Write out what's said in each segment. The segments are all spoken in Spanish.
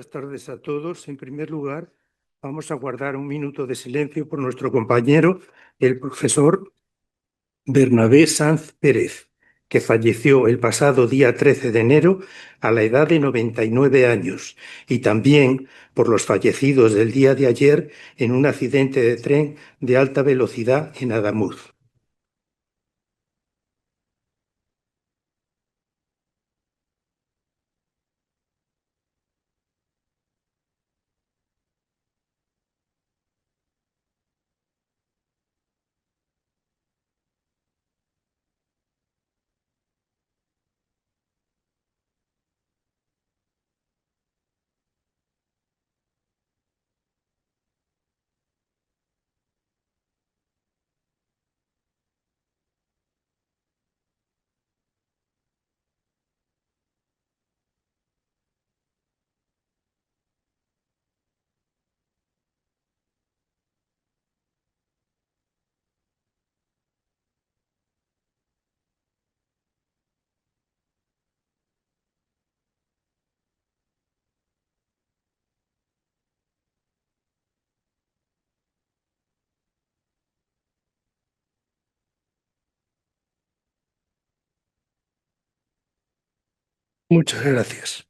Buenas tardes a todos. En primer lugar, vamos a guardar un minuto de silencio por nuestro compañero, el profesor Bernabé Sanz Pérez, que falleció el pasado día 13 de enero a la edad de 99 años, y también por los fallecidos del día de ayer en un accidente de tren de alta velocidad en Adamuz. Muchas gracias.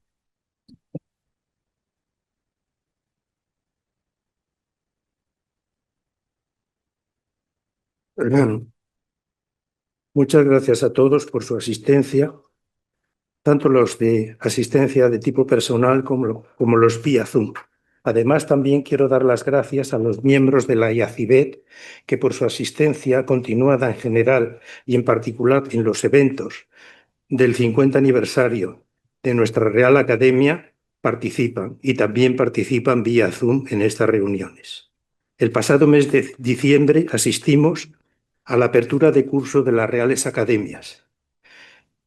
Hermano, muchas gracias a todos por su asistencia, tanto los de asistencia de tipo personal como los vía Zoom. Además, también quiero dar las gracias a los miembros de la IACIBET, que por su asistencia continuada en general y en particular en los eventos del 50 aniversario de nuestra Real Academia participan y también participan vía Zoom en estas reuniones. El pasado mes de diciembre asistimos a la apertura de curso de las Reales Academias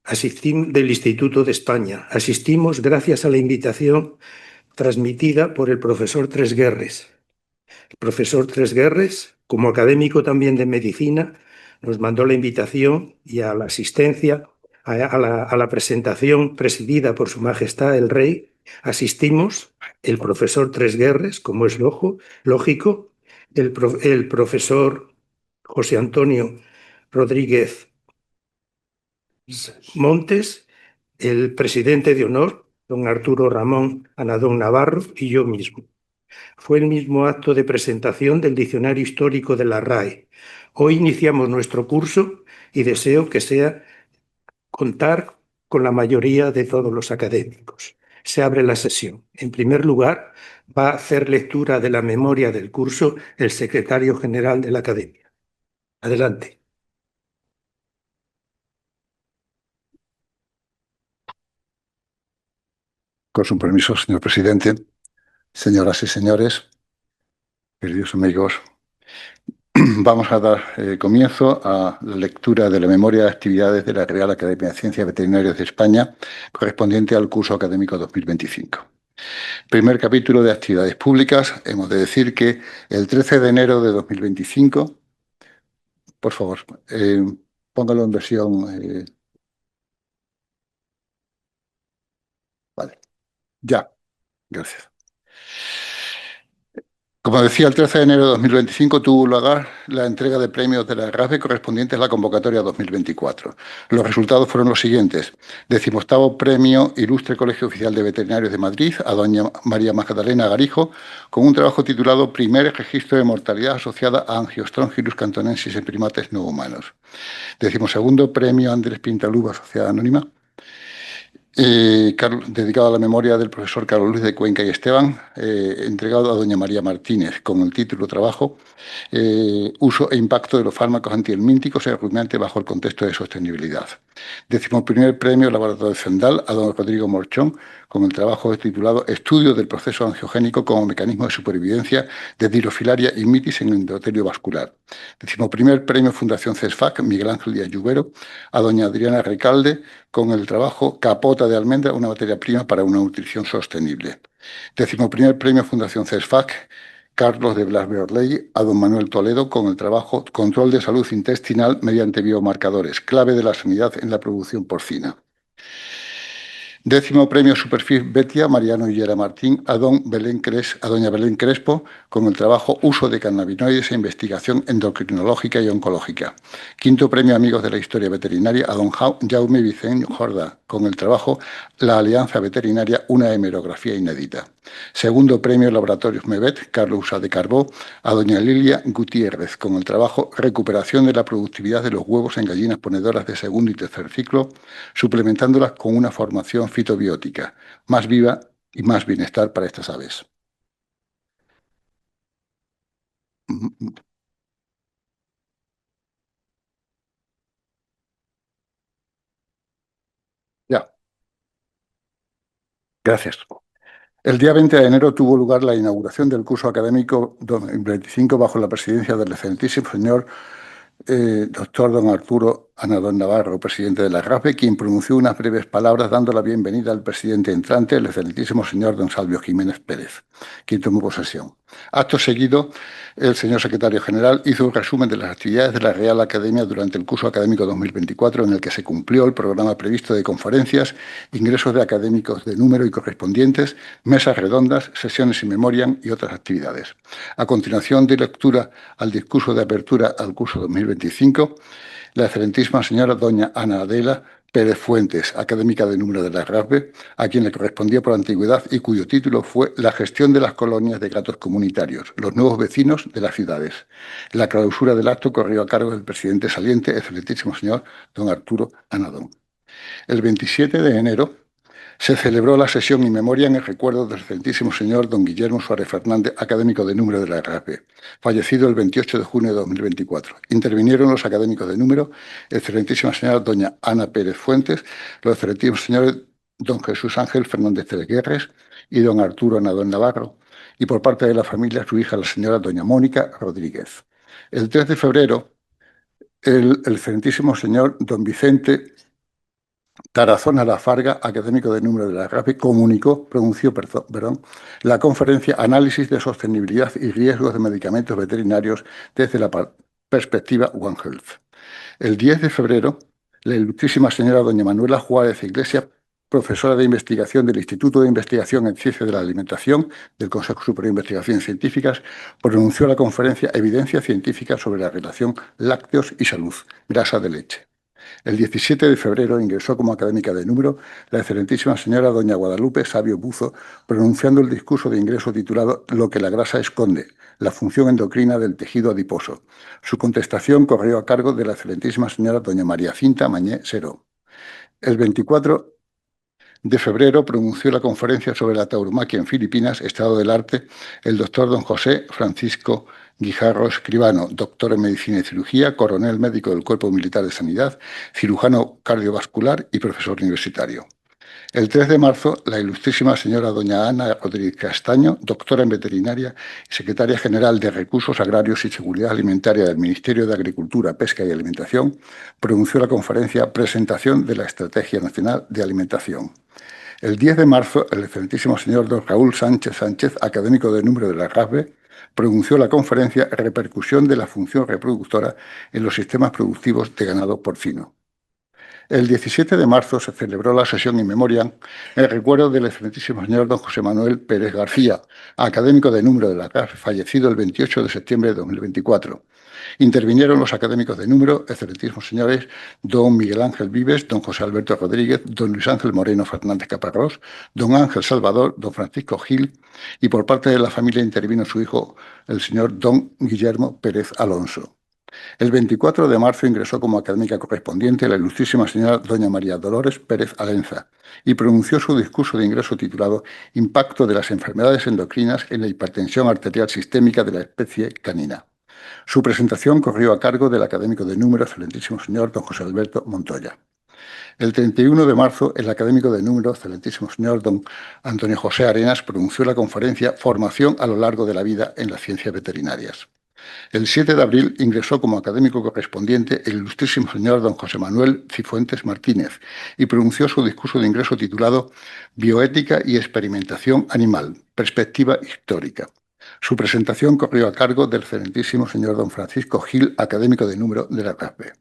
del Instituto de España. Asistimos gracias a la invitación transmitida por el profesor Tresguerres. El profesor Tresguerres, como académico también de medicina, nos mandó la invitación y a la asistencia, a la presentación presidida por Su Majestad el Rey, asistimos el profesor Tresguerres, como es lógico, el profesor José Antonio Rodríguez Montes, el presidente de honor, don Arturo Ramón Anadón Navarro, y yo mismo. Fue el mismo acto de presentación del Diccionario Histórico de la RAE. Hoy iniciamos nuestro curso y deseo que sea contar con la mayoría de todos los académicos. Se abre la sesión. En primer lugar, va a hacer lectura de la memoria del curso el secretario general de la Academia. Adelante. Con su permiso, señor presidente, señoras y señores, queridos amigos, vamos a dar comienzo a la lectura de la memoria de actividades de la Real Academia de Ciencias Veterinarias de España, correspondiente al curso académico 2025. Primer capítulo de actividades públicas. Hemos de decir que el 13 de enero de 2025, por favor, póngalo en versión... vale, ya, gracias. Como decía, el 13 de enero de 2025 tuvo lugar la entrega de premios de la RAFE correspondientes a la convocatoria 2024. Los resultados fueron los siguientes. 18º Premio Ilustre Colegio Oficial de Veterinarios de Madrid a doña María Magdalena Garijo, con un trabajo titulado Primer registro de mortalidad asociada a Angiostrongylus cantonensis en primates no humanos. 12º Premio Andrés Pintaluba, Sociedad Anónima, dedicado a la memoria del profesor Carlos Luis de Cuenca y Esteban, entregado a doña María Martínez, con el título trabajo Uso e impacto de los fármacos antihelmínticos en el rumiante bajo el contexto de sostenibilidad. 11º Premio Laboratorio Zendal a don Rodrigo Morchón, con el trabajo titulado Estudio del proceso angiogénico como mecanismo de supervivencia de Dirofilaria immitis en endotelio vascular. 11º Premio Fundación CESFAC Miguel Ángel Díaz Lluvero a doña Adriana Recalde, con el trabajo Capota de almendra, una materia prima para una nutrición sostenible. 11º Premio Fundación CESFAC Carlos de Blas Berley a don Manuel Toledo, con el trabajo Control de salud intestinal mediante biomarcadores, clave de la sanidad en la producción porcina. 10º premio Superfis Betia Mariano Higuera Martín a doña Belén Crespo con el trabajo Uso de cannabinoides e investigación endocrinológica y oncológica. 5º premio Amigos de la Historia Veterinaria a don Jaume Vicent Jordà con el trabajo La Alianza Veterinaria, una hemerografía inédita. 2º premio Laboratorios Mevet Carlos Usa de Carbó a doña Lilia Gutiérrez con el trabajo Recuperación de la productividad de los huevos en gallinas ponedoras de segundo y tercer ciclo, suplementándolas con una formación fitobiótica más viva y más bienestar para estas aves. Ya, gracias. El día 20 de enero tuvo lugar la inauguración del curso académico 2025 bajo la presidencia del excelentísimo señor doctor don Arturo Anadón Navarro, presidente de la RAFE, quien pronunció unas breves palabras dando la bienvenida al presidente entrante, el excelentísimo señor don Salvio Jiménez Pérez, quien tomó posesión. Acto seguido, el señor secretario general hizo un resumen de las actividades de la Real Academia durante el curso académico 2024, en el que se cumplió el programa previsto de conferencias, ingresos de académicos de número y correspondientes, mesas redondas, sesiones in memoriam y otras actividades. A continuación de lectura al discurso de apertura al curso 2025, la excelentísima señora doña Ana Adela Pérez Fuentes, académica de número de la RAFE, a quien le correspondía por antigüedad y cuyo título fue La gestión de las colonias de gatos comunitarios, los nuevos vecinos de las ciudades. La clausura del acto corrió a cargo del presidente saliente, excelentísimo señor don Arturo Anadón. El 27 de enero se celebró la sesión in memoriam en recuerdo del excelentísimo señor don Guillermo Suárez Fernández, académico de número de la RAFE, fallecido el 28 de junio de 2024. Intervinieron los académicos de número, excelentísima señora doña Ana Pérez Fuentes, los excelentísimos señores don Jesús Ángel Fernández de Guerres y don Arturo Anadón Navarro, y por parte de la familia su hija, la señora doña Mónica Rodríguez. El 3 de febrero, el excelentísimo señor don Vicente Tarazona Lafarga, académico de número de la RAFE, pronunció la conferencia Análisis de sostenibilidad y riesgos de medicamentos veterinarios desde la perspectiva One Health. El 10 de febrero, la ilustrísima señora doña Manuela Juárez Iglesias, profesora de investigación del Instituto de Investigación en Ciencias de la Alimentación del Consejo Superior de Investigaciones Científicas, pronunció la conferencia Evidencia científica sobre la relación lácteos y salud, grasa de leche. El 17 de febrero ingresó como académica de número la excelentísima señora doña Guadalupe Sabio Buzo, pronunciando el discurso de ingreso titulado Lo que la grasa esconde, la función endocrina del tejido adiposo. Su contestación corrió a cargo de la excelentísima señora doña María Cinta Mañé Seró. El 24 de febrero pronunció la conferencia sobre la tauromaquia en Filipinas, estado del arte, el doctor don José Francisco Guijarro Escribano, doctor en Medicina y Cirugía, coronel médico del Cuerpo Militar de Sanidad, cirujano cardiovascular y profesor universitario. El 3 de marzo, la ilustrísima señora doña Ana Rodríguez Castaño, doctora en veterinaria y secretaria general de Recursos Agrarios y Seguridad Alimentaria del Ministerio de Agricultura, Pesca y Alimentación, pronunció la conferencia Presentación de la Estrategia Nacional de Alimentación. El 10 de marzo, el excelentísimo señor don Raúl Sánchez, académico de número de la RAFE, pronunció la conferencia Repercusión de la función reproductora en los sistemas productivos de ganado porcino. El 17 de marzo se celebró la sesión in memoriam en recuerdo del excelentísimo señor don José Manuel Pérez García, académico de número de la RAFE, fallecido el 28 de septiembre de 2024. Intervinieron los académicos de número, excelentísimos señores don Miguel Ángel Vives, don José Alberto Rodríguez, don Luis Ángel Moreno Fernández Caparrós, don Ángel Salvador, don Francisco Gil, y por parte de la familia intervino su hijo, el señor don Guillermo Pérez Alonso. El 24 de marzo ingresó como académica correspondiente la ilustrísima señora doña María Dolores Pérez Alenza y pronunció su discurso de ingreso titulado Impacto de las enfermedades endocrinas en la hipertensión arterial sistémica de la especie canina. Su presentación corrió a cargo del académico de número, excelentísimo señor don José Alberto Montoya. El 31 de marzo, el académico de número, excelentísimo señor don Antonio José Arenas, pronunció la conferencia Formación a lo largo de la vida en las ciencias veterinarias. El 7 de abril ingresó como académico correspondiente el ilustrísimo señor don José Manuel Cifuentes Martínez y pronunció su discurso de ingreso titulado Bioética y experimentación animal, perspectiva histórica. Su presentación corrió a cargo del excelentísimo señor don Francisco Gil, académico de número de la RAFE.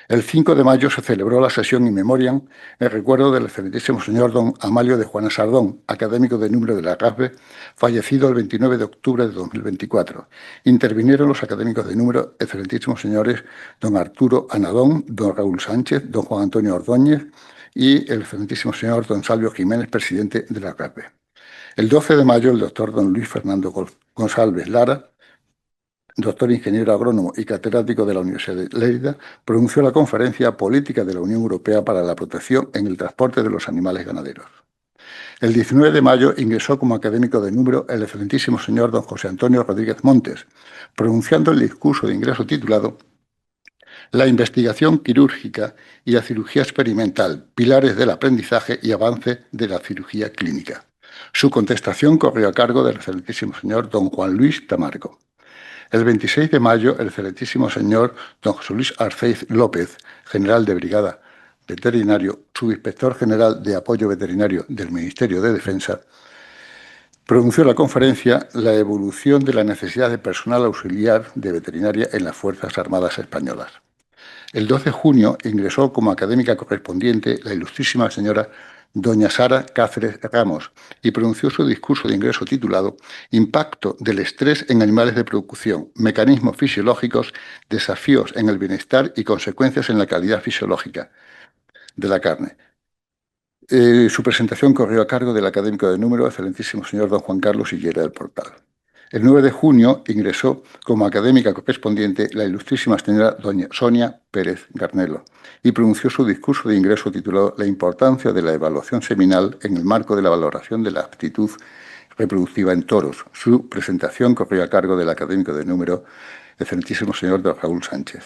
El 5 de mayo se celebró la sesión in memoriam en recuerdo del excelentísimo señor don Amalio de Juana Sardón, académico de número de la RASBE, fallecido el 29 de octubre de 2024. Intervinieron los académicos de número excelentísimos señores don Arturo Anadón, don Raúl Sánchez, don Juan Antonio Ordóñez y el excelentísimo señor don Salvio Jiménez, presidente de la RASBE. El 12 de mayo, el doctor don Luis Fernando González Lara, doctor ingeniero agrónomo y catedrático de la Universidad de Lleida, pronunció la conferencia Política de la Unión Europea para la protección en el transporte de los animales ganaderos. El 19 de mayo ingresó como académico de número el excelentísimo señor don José Antonio Rodríguez Montes, pronunciando el discurso de ingreso titulado La investigación quirúrgica y la cirugía experimental, pilares del aprendizaje y avance de la cirugía clínica. Su contestación corrió a cargo del excelentísimo señor don Juan Luis Tamargo. El 26 de mayo, el excelentísimo señor don José Luis Arceiz López, general de brigada veterinario, subinspector general de apoyo veterinario del Ministerio de Defensa, pronunció la conferencia La evolución de la necesidad de personal auxiliar de veterinaria en las Fuerzas Armadas Españolas. El 12 de junio ingresó como académica correspondiente la ilustrísima señora doña Sara Cáceres Ramos y pronunció su discurso de ingreso titulado Impacto del estrés en animales de producción, mecanismos fisiológicos, desafíos en el bienestar y consecuencias en la calidad fisiológica de la carne. Su presentación corrió a cargo del académico de número, excelentísimo señor don Juan Carlos Higuera del Portal. El 9 de junio ingresó como académica correspondiente la ilustrísima señora doña Sonia Pérez Garnelo y pronunció su discurso de ingreso titulado La importancia de la evaluación seminal en el marco de la valoración de la aptitud reproductiva en toros. Su presentación corrió a cargo del académico de número, excelentísimo señor don Raúl Sánchez.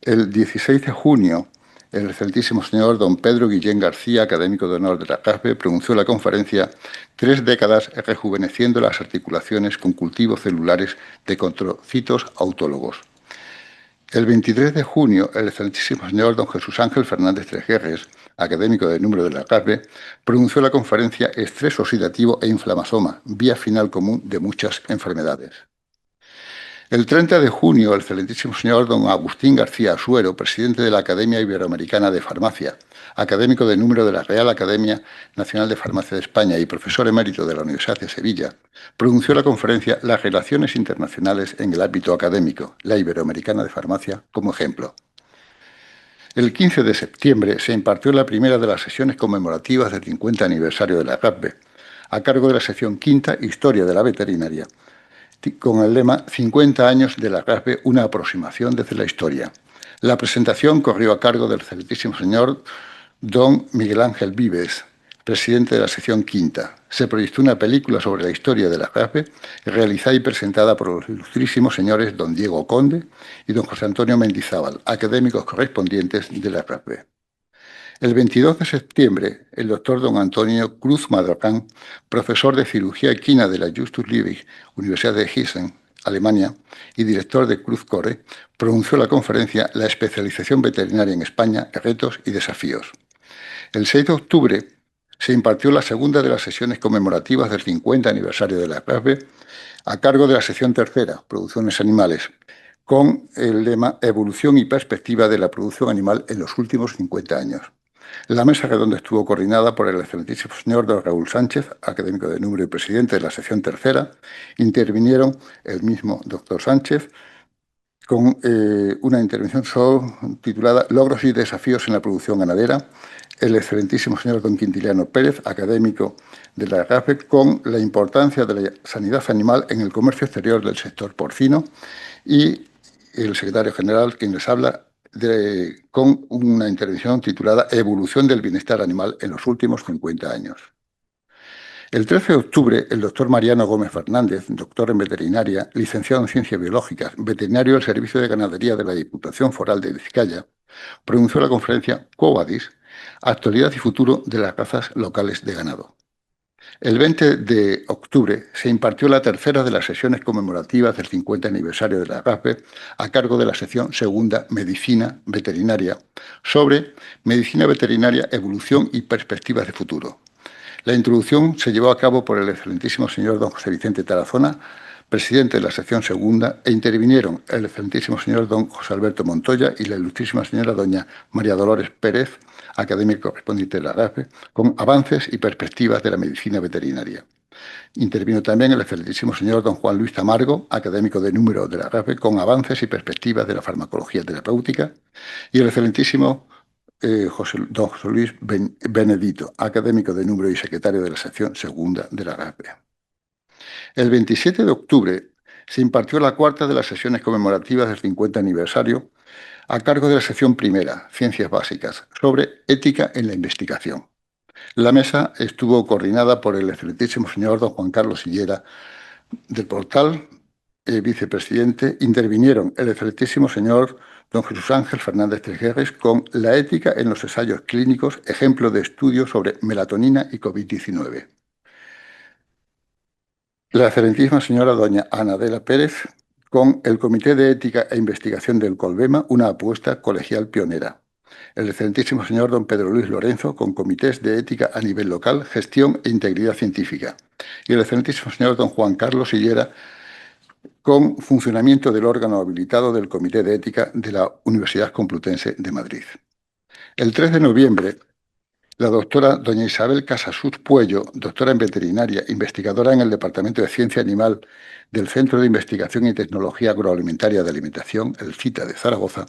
El 16 de junio, el excelentísimo señor don Pedro Guillén García, académico de honor de la RASBE, pronunció la conferencia 3 décadas rejuveneciendo las articulaciones con cultivos celulares de controcitos autólogos. El 23 de junio, el excelentísimo señor don Jesús Ángel Fernández Trejerres, académico de número de la RASBE, pronunció la conferencia Estrés oxidativo e inflamasoma, vía final común de muchas enfermedades. El 30 de junio, el excelentísimo señor don Agustín García Asuero, presidente de la Academia Iberoamericana de Farmacia, académico de número de la Real Academia Nacional de Farmacia de España y profesor emérito de la Universidad de Sevilla, pronunció la conferencia Las relaciones internacionales en el ámbito académico, la Iberoamericana de Farmacia, como ejemplo. El 15 de septiembre se impartió la primera de las sesiones conmemorativas del 50 aniversario de la RASBE, a cargo de la sección quinta Historia de la Veterinaria, con el lema 50 años de la RASBE, una aproximación desde la historia. La presentación corrió a cargo del excelentísimo señor don Miguel Ángel Vives, presidente de la sección quinta. Se proyectó una película sobre la historia de la RASBE, realizada y presentada por los ilustrísimos señores don Diego Conde y don José Antonio Mendizábal, académicos correspondientes de la RASBE. El 22 de septiembre, el doctor don Antonio Cruz Madrocán, profesor de cirugía equina de la Justus Liebig, Universidad de Gießen, Alemania, y director de Cruz Core, pronunció la conferencia La especialización veterinaria en España, retos y desafíos. El 6 de octubre se impartió la segunda de las sesiones conmemorativas del 50 aniversario de la RASBE, a cargo de la sección tercera, Producciones Animales, con el lema Evolución y perspectiva de la producción animal en los últimos 50 años. La mesa redonda estuvo coordinada por el excelentísimo señor don Raúl Sánchez, académico de número y presidente de la sección tercera. Intervinieron el mismo doctor Sánchez con una intervención titulada Logros y desafíos en la producción ganadera, el excelentísimo señor don Quintiliano Pérez, académico de la RASBE, con la importancia de la sanidad animal en el comercio exterior del sector porcino, y el secretario general, quien les habla, con una intervención titulada Evolución del bienestar animal en los últimos 50 años. El 13 de octubre, el doctor Mariano Gómez Fernández, doctor en veterinaria, licenciado en ciencias biológicas, veterinario del Servicio de Ganadería de la Diputación Foral de Vizcaya, pronunció la conferencia Quo Vadis, actualidad y futuro de las razas locales de ganado. El 20 de octubre se impartió la tercera de las sesiones conmemorativas del 50 aniversario de la RASBE, a cargo de la sección segunda Medicina Veterinaria, sobre Medicina Veterinaria, Evolución y Perspectivas de Futuro. La introducción se llevó a cabo por el excelentísimo señor don José Vicente Tarazona, presidente de la sección segunda, e intervinieron el excelentísimo señor don José Alberto Montoya y la ilustrísima señora doña María Dolores Pérez, académico correspondiente de la RAFE, con avances y perspectivas de la medicina veterinaria. Intervino también el excelentísimo señor don Juan Luis Tamargo, académico de número de la RAFE, con avances y perspectivas de la farmacología terapéutica, y el excelentísimo don José Luis Benedito, académico de número y secretario de la sección segunda de la RAFE. El 27 de octubre se impartió la cuarta de las sesiones conmemorativas del 50 aniversario a cargo de la sección primera, Ciencias Básicas, sobre ética en la investigación. La mesa estuvo coordinada por el excelentísimo señor don Juan Carlos Sillera del Portal, vicepresidente. Intervinieron el excelentísimo señor don Jesús Ángel Fernández Tresguerres con la ética en los ensayos clínicos, ejemplo de estudio sobre melatonina y COVID-19. La excelentísima señora doña Ana Adela Pérez con el Comité de Ética e Investigación del Colbema, una apuesta colegial pionera. El excelentísimo señor don Pedro Luis Lorenzo con comités de ética a nivel local, gestión e integridad científica. Y el excelentísimo señor don Juan Carlos Sillera con funcionamiento del órgano habilitado del Comité de Ética de la Universidad Complutense de Madrid. El 3 de noviembre, la doctora doña Isabel Casasus Puello, doctora en veterinaria, investigadora en el Departamento de Ciencia Animal del Centro de Investigación y Tecnología Agroalimentaria de Alimentación, el CITA de Zaragoza,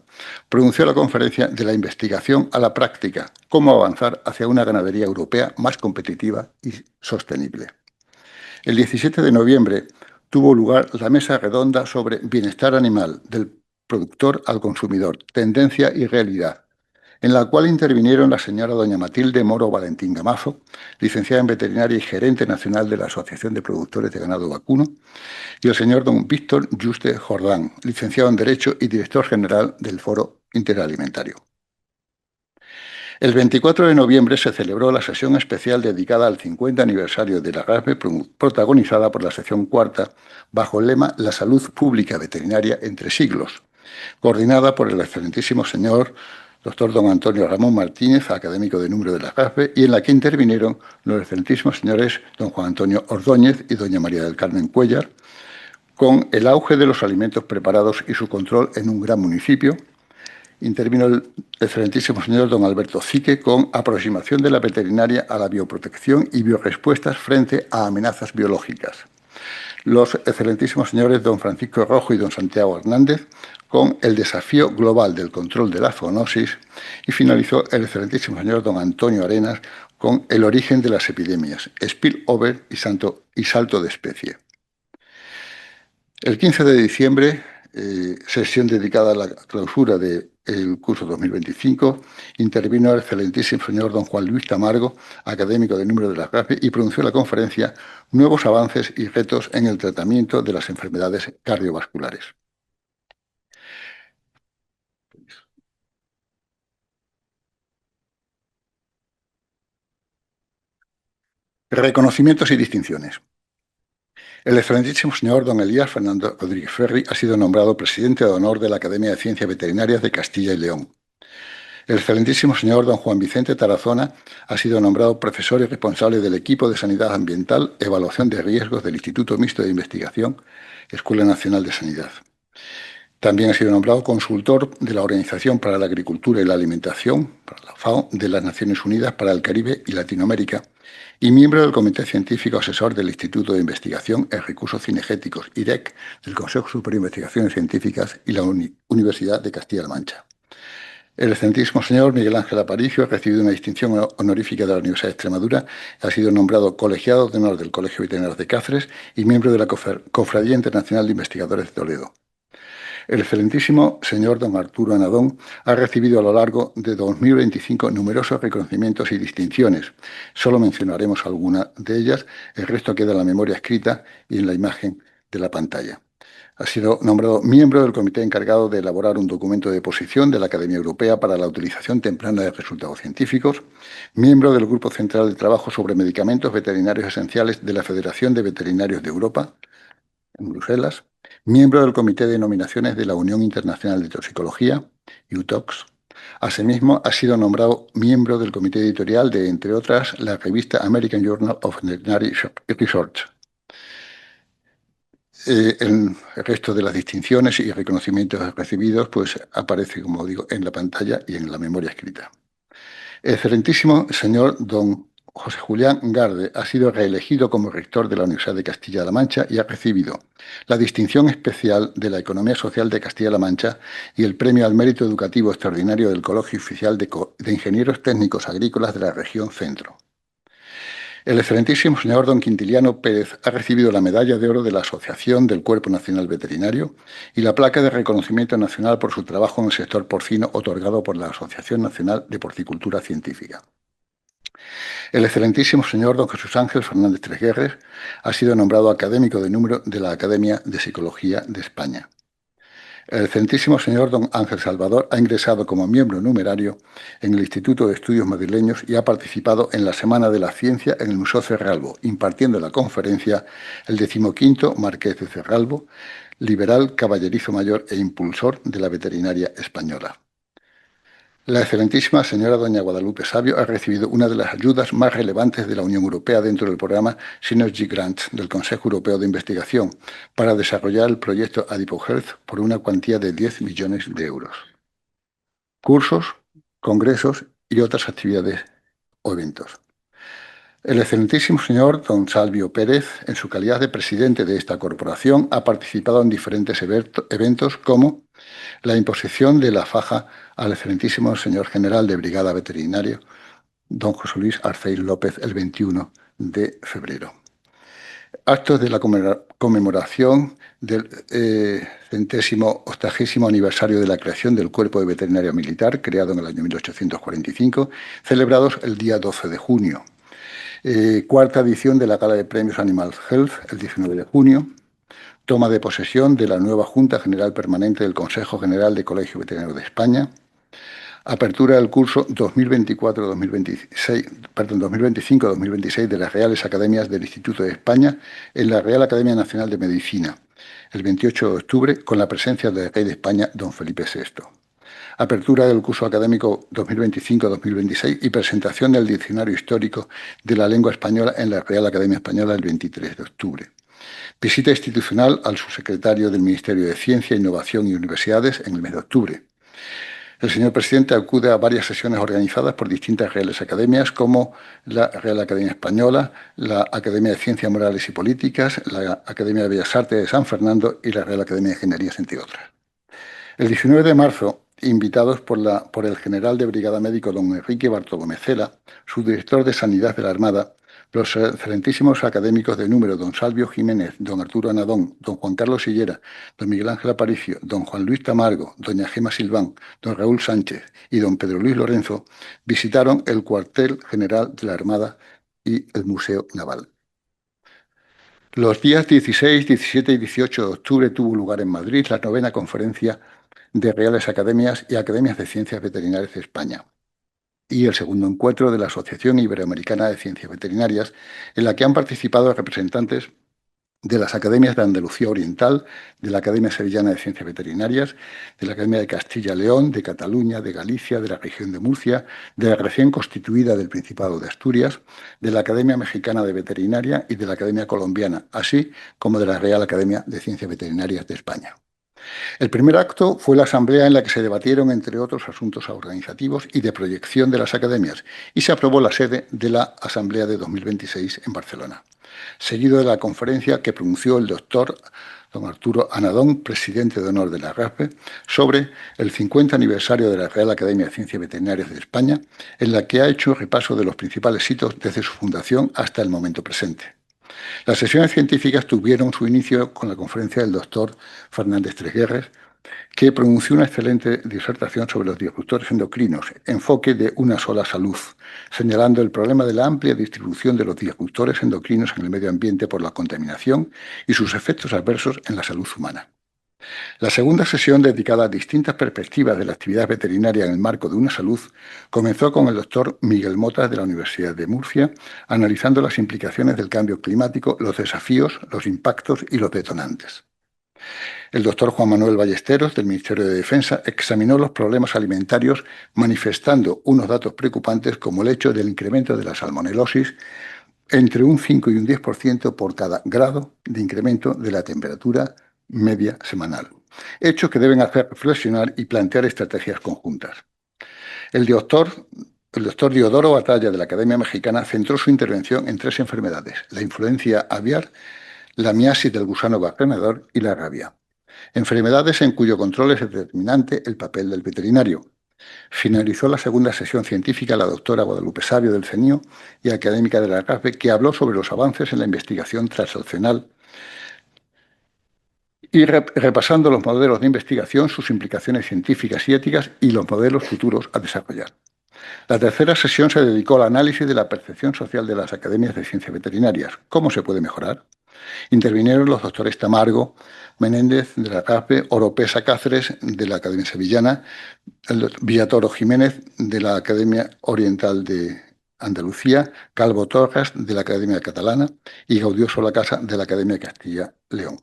pronunció la conferencia de la investigación a la práctica, cómo avanzar hacia una ganadería europea más competitiva y sostenible. El 17 de noviembre tuvo lugar la mesa redonda sobre bienestar animal, del productor al consumidor, tendencia y realidad, en la cual intervinieron la señora doña Matilde Moro Valentín Gamazo, licenciada en veterinaria y gerente nacional de la Asociación de Productores de Ganado Vacuno, y el señor don Víctor Juste Jordán, licenciado en Derecho y director general del Foro Interalimentario. El 24 de noviembre se celebró la sesión especial dedicada al 50 aniversario de la RAFE, protagonizada por la sección cuarta, bajo el lema La salud pública veterinaria entre siglos, coordinada por el excelentísimo señor doctor don Antonio Ramón Martínez, académico de número de la RAFE, y en la que intervinieron los excelentísimos señores don Juan Antonio Ordóñez y doña María del Carmen Cuellar, con el auge de los alimentos preparados y su control en un gran municipio. Intervino el excelentísimo señor don Alberto Zique con aproximación de la veterinaria a la bioprotección y biorespuestas frente a amenazas biológicas. Los excelentísimos señores don Francisco Rojo y don Santiago Hernández con el desafío global del control de la zoonosis, y finalizó el excelentísimo señor don Antonio Arenas con el origen de las epidemias, spillover y salto de especie. El 15 de diciembre, sesión dedicada a la clausura del curso 2025, intervino el excelentísimo señor don Juan Luis Tamargo, académico de número de la RAFE, y pronunció la conferencia Nuevos avances y retos en el tratamiento de las enfermedades cardiovasculares. Reconocimientos y distinciones. El excelentísimo señor don Elías Fernando Rodríguez Ferri ha sido nombrado presidente de honor de la Academia de Ciencias Veterinarias de Castilla y León. El excelentísimo señor don Juan Vicente Tarazona ha sido nombrado profesor y responsable del equipo de Sanidad Ambiental, Evaluación de Riesgos del Instituto Mixto de Investigación, Escuela Nacional de Sanidad. También ha sido nombrado consultor de la Organización para la Agricultura y la Alimentación, para la FAO, de las Naciones Unidas para el Caribe y Latinoamérica, y miembro del Comité Científico Asesor del Instituto de Investigación en Recursos Cinegéticos, IREC, del Consejo Superior de Investigaciones Científicas y la Universidad de Castilla-La Mancha. El excelentísimo señor Miguel Ángel Aparicio ha recibido una distinción honorífica de la Universidad de Extremadura, ha sido nombrado colegiado de honor del Colegio Veterinario de Cáceres y miembro de la Cofradía Internacional de Investigadores de Toledo. El excelentísimo señor don Arturo Anadón ha recibido a lo largo de 2025 numerosos reconocimientos y distinciones. Solo mencionaremos alguna de ellas, el resto queda en la memoria escrita y en la imagen de la pantalla. Ha sido nombrado miembro del comité encargado de elaborar un documento de posición de la Academia Europea para la utilización temprana de resultados científicos, miembro del Grupo Central de Trabajo sobre Medicamentos Veterinarios Esenciales de la Federación de Veterinarios de Europa, en Bruselas, miembro del Comité de Nominaciones de la Unión Internacional de Toxicología, UTOX. Asimismo, ha sido nombrado miembro del comité editorial de, entre otras, la revista American Journal of Veterinary Research. El resto de las distinciones y reconocimientos recibidos pues aparece, como digo, en la pantalla y en la memoria escrita. Excelentísimo señor don José Julián Garde ha sido reelegido como rector de la Universidad de Castilla-La Mancha y ha recibido la distinción especial de la Economía Social de Castilla-La Mancha y el Premio al Mérito Educativo Extraordinario del Colegio Oficial de Ingenieros Técnicos Agrícolas de la Región Centro. El excelentísimo señor don Quintiliano Pérez ha recibido la Medalla de Oro de la Asociación del Cuerpo Nacional Veterinario y la Placa de Reconocimiento Nacional por su trabajo en el sector porcino otorgado por la Asociación Nacional de Porcicultura Científica. El excelentísimo señor don Jesús Ángel Fernández Tresguerres ha sido nombrado académico de número de la Academia de Psicología de España. El excelentísimo señor don Ángel Salvador ha ingresado como miembro numerario en el Instituto de Estudios Madrileños y ha participado en la Semana de la Ciencia en el Museo Cerralbo, impartiendo la conferencia el 15º Marqués de Cerralbo, liberal, caballerizo mayor e impulsor de la veterinaria española. La excelentísima señora doña Guadalupe Sabio ha recibido una de las ayudas más relevantes de la Unión Europea dentro del programa Synergy Grant del Consejo Europeo de Investigación para desarrollar el proyecto AdipoHealth por una cuantía de 10 millones de euros. Cursos, congresos y otras actividades o eventos. El excelentísimo señor don Salvio Pérez, en su calidad de presidente de esta corporación, ha participado en diferentes eventos como la imposición de la faja al excelentísimo señor general de Brigada Veterinario, don José Luis Arceiz López, el 21 de febrero. Actos de la conmemoración del 180º aniversario de la creación del Cuerpo de Veterinaria Militar, creado en el año 1845, celebrados el día 12 de junio. Cuarta edición de la Gala de Premios Animal Health, el 19 de junio. Toma de posesión de la nueva Junta General Permanente del Consejo General de Colegio Veterinario de España. Apertura del curso 2025-2026 de las Reales Academias del Instituto de España en la Real Academia Nacional de Medicina, el 28 de octubre, con la presencia del Rey de España, don Felipe VI. Apertura del curso académico 2025-2026 y presentación del Diccionario Histórico de la Lengua Española en la Real Academia Española el 23 de octubre. Visita institucional al subsecretario del Ministerio de Ciencia, Innovación y Universidades en el mes de octubre. El señor presidente acude a varias sesiones organizadas por distintas reales academias, como la Real Academia Española, la Academia de Ciencias Morales y Políticas, la Academia de Bellas Artes de San Fernando y la Real Academia de Ingenierías, entre otras. El 19 de marzo, invitados por el general de Brigada Médico don Enrique Bartolomé Cela, subdirector de Sanidad de la Armada, los excelentísimos académicos de número don Salvio Jiménez, don Arturo Anadón, don Juan Carlos Sillera, don Miguel Ángel Aparicio, don Juan Luis Tamargo, doña Gema Silván, don Raúl Sánchez y don Pedro Luis Lorenzo visitaron el cuartel general de la Armada y el Museo Naval. Los días 16, 17 y 18 de octubre tuvo lugar en Madrid la 9ª Conferencia de Reales Academias y Academias de Ciencias Veterinarias de España y el segundo encuentro de la Asociación Iberoamericana de Ciencias Veterinarias, en la que han participado representantes de las Academias de Andalucía Oriental, de la Academia Sevillana de Ciencias Veterinarias, de la Academia de Castilla y León, de Cataluña, de Galicia, de la región de Murcia, de la recién constituida del Principado de Asturias, de la Academia Mexicana de Veterinaria y de la Academia Colombiana, así como de la Real Academia de Ciencias Veterinarias de España. El primer acto fue la asamblea en la que se debatieron, entre otros, asuntos organizativos y de proyección de las academias, y se aprobó la sede de la asamblea de 2026 en Barcelona, seguido de la conferencia que pronunció el doctor don Arturo Anadón, presidente de honor de la RASPE, sobre el 50 aniversario de la Real Academia de Ciencias Veterinarias de España, en la que ha hecho repaso de los principales hitos desde su fundación hasta el momento presente. Las sesiones científicas tuvieron su inicio con la conferencia del doctor Fernández Tresguerres, que pronunció una excelente disertación sobre los disruptores endocrinos, enfoque de una sola salud, señalando el problema de la amplia distribución de los disruptores endocrinos en el medio ambiente por la contaminación y sus efectos adversos en la salud humana. La segunda sesión, dedicada a distintas perspectivas de la actividad veterinaria en el marco de una salud, comenzó con el doctor Miguel Motas de la Universidad de Murcia, analizando las implicaciones del cambio climático, los desafíos, los impactos y los detonantes. El doctor Juan Manuel Ballesteros, del Ministerio de Defensa, examinó los problemas alimentarios, manifestando unos datos preocupantes como el hecho del incremento de la salmonelosis entre un 5 y un 10% por cada grado de incremento de la temperatura media semanal. Hechos que deben hacer reflexionar y plantear estrategias conjuntas. El doctor Diodoro Batalla de la Academia Mexicana centró su intervención en 3 enfermedades: la influencia aviar, la miasis del gusano barrenador y la rabia. Enfermedades en cuyo control es determinante el papel del veterinario. Finalizó la segunda sesión científica la doctora Guadalupe Sabio del CENIO y académica de la RAPE, que habló sobre los avances en la investigación translacional y repasando los modelos de investigación, sus implicaciones científicas y éticas y los modelos futuros a desarrollar. La tercera sesión se dedicó al análisis de la percepción social de las academias de ciencias veterinarias. ¿Cómo se puede mejorar? Intervinieron los doctores Tamargo Menéndez de la RAPE, Oropesa Cáceres de la Academia Sevillana, el Villatoro Jiménez de la Academia Oriental de Andalucía, Calvo Torres de la Academia Catalana y Gaudioso Lacasa de la Academia Castilla-León.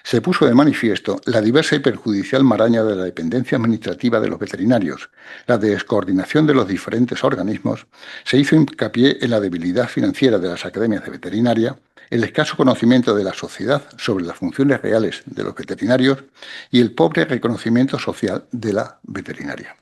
Se puso de manifiesto la diversa y perjudicial maraña de la dependencia administrativa de los veterinarios, la descoordinación de los diferentes organismos, se hizo hincapié en la debilidad financiera de las academias de veterinaria, el escaso conocimiento de la sociedad sobre las funciones reales de los veterinarios y el pobre reconocimiento social de la veterinaria.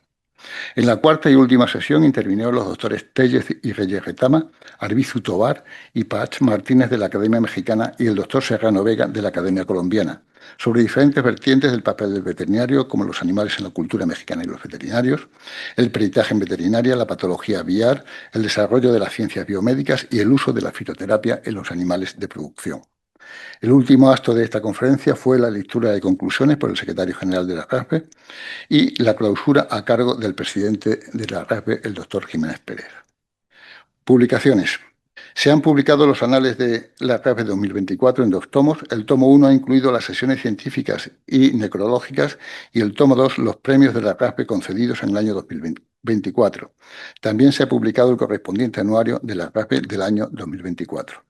En la cuarta y última sesión intervinieron los doctores Tellez y Reyes Retama, Arbizu Tobar y Pach Martínez de la Academia Mexicana y el doctor Serrano Vega de la Academia Colombiana, sobre diferentes vertientes del papel del veterinario, como los animales en la cultura mexicana y los veterinarios, el peritaje en veterinaria, la patología aviar, el desarrollo de las ciencias biomédicas y el uso de la fitoterapia en los animales de producción. El último acto de esta conferencia fue la lectura de conclusiones por el secretario general de la RASPE y la clausura a cargo del presidente de la RASPE, el doctor Jiménez Pérez. Publicaciones. Se han publicado los anales de la RASPE 2024 en 2 tomos. El tomo 1 ha incluido las sesiones científicas y necrológicas y el tomo 2 los premios de la RASPE concedidos en el año 2024. También se ha publicado el correspondiente anuario de la RASPE del año 2024.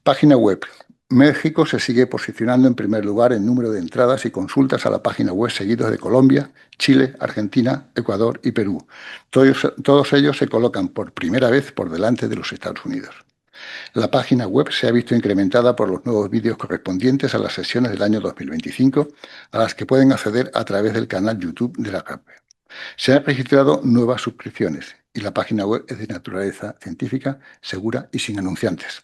Página web. México se sigue posicionando en primer lugar en número de entradas y consultas a la página web, seguidos de Colombia, Chile, Argentina, Ecuador y Perú. Todos ellos se colocan por primera vez por delante de los Estados Unidos. La página web se ha visto incrementada por los nuevos vídeos correspondientes a las sesiones del año 2025, a las que pueden acceder a través del canal YouTube de la RAPE. Se han registrado nuevas suscripciones y la página web es de naturaleza científica, segura y sin anunciantes.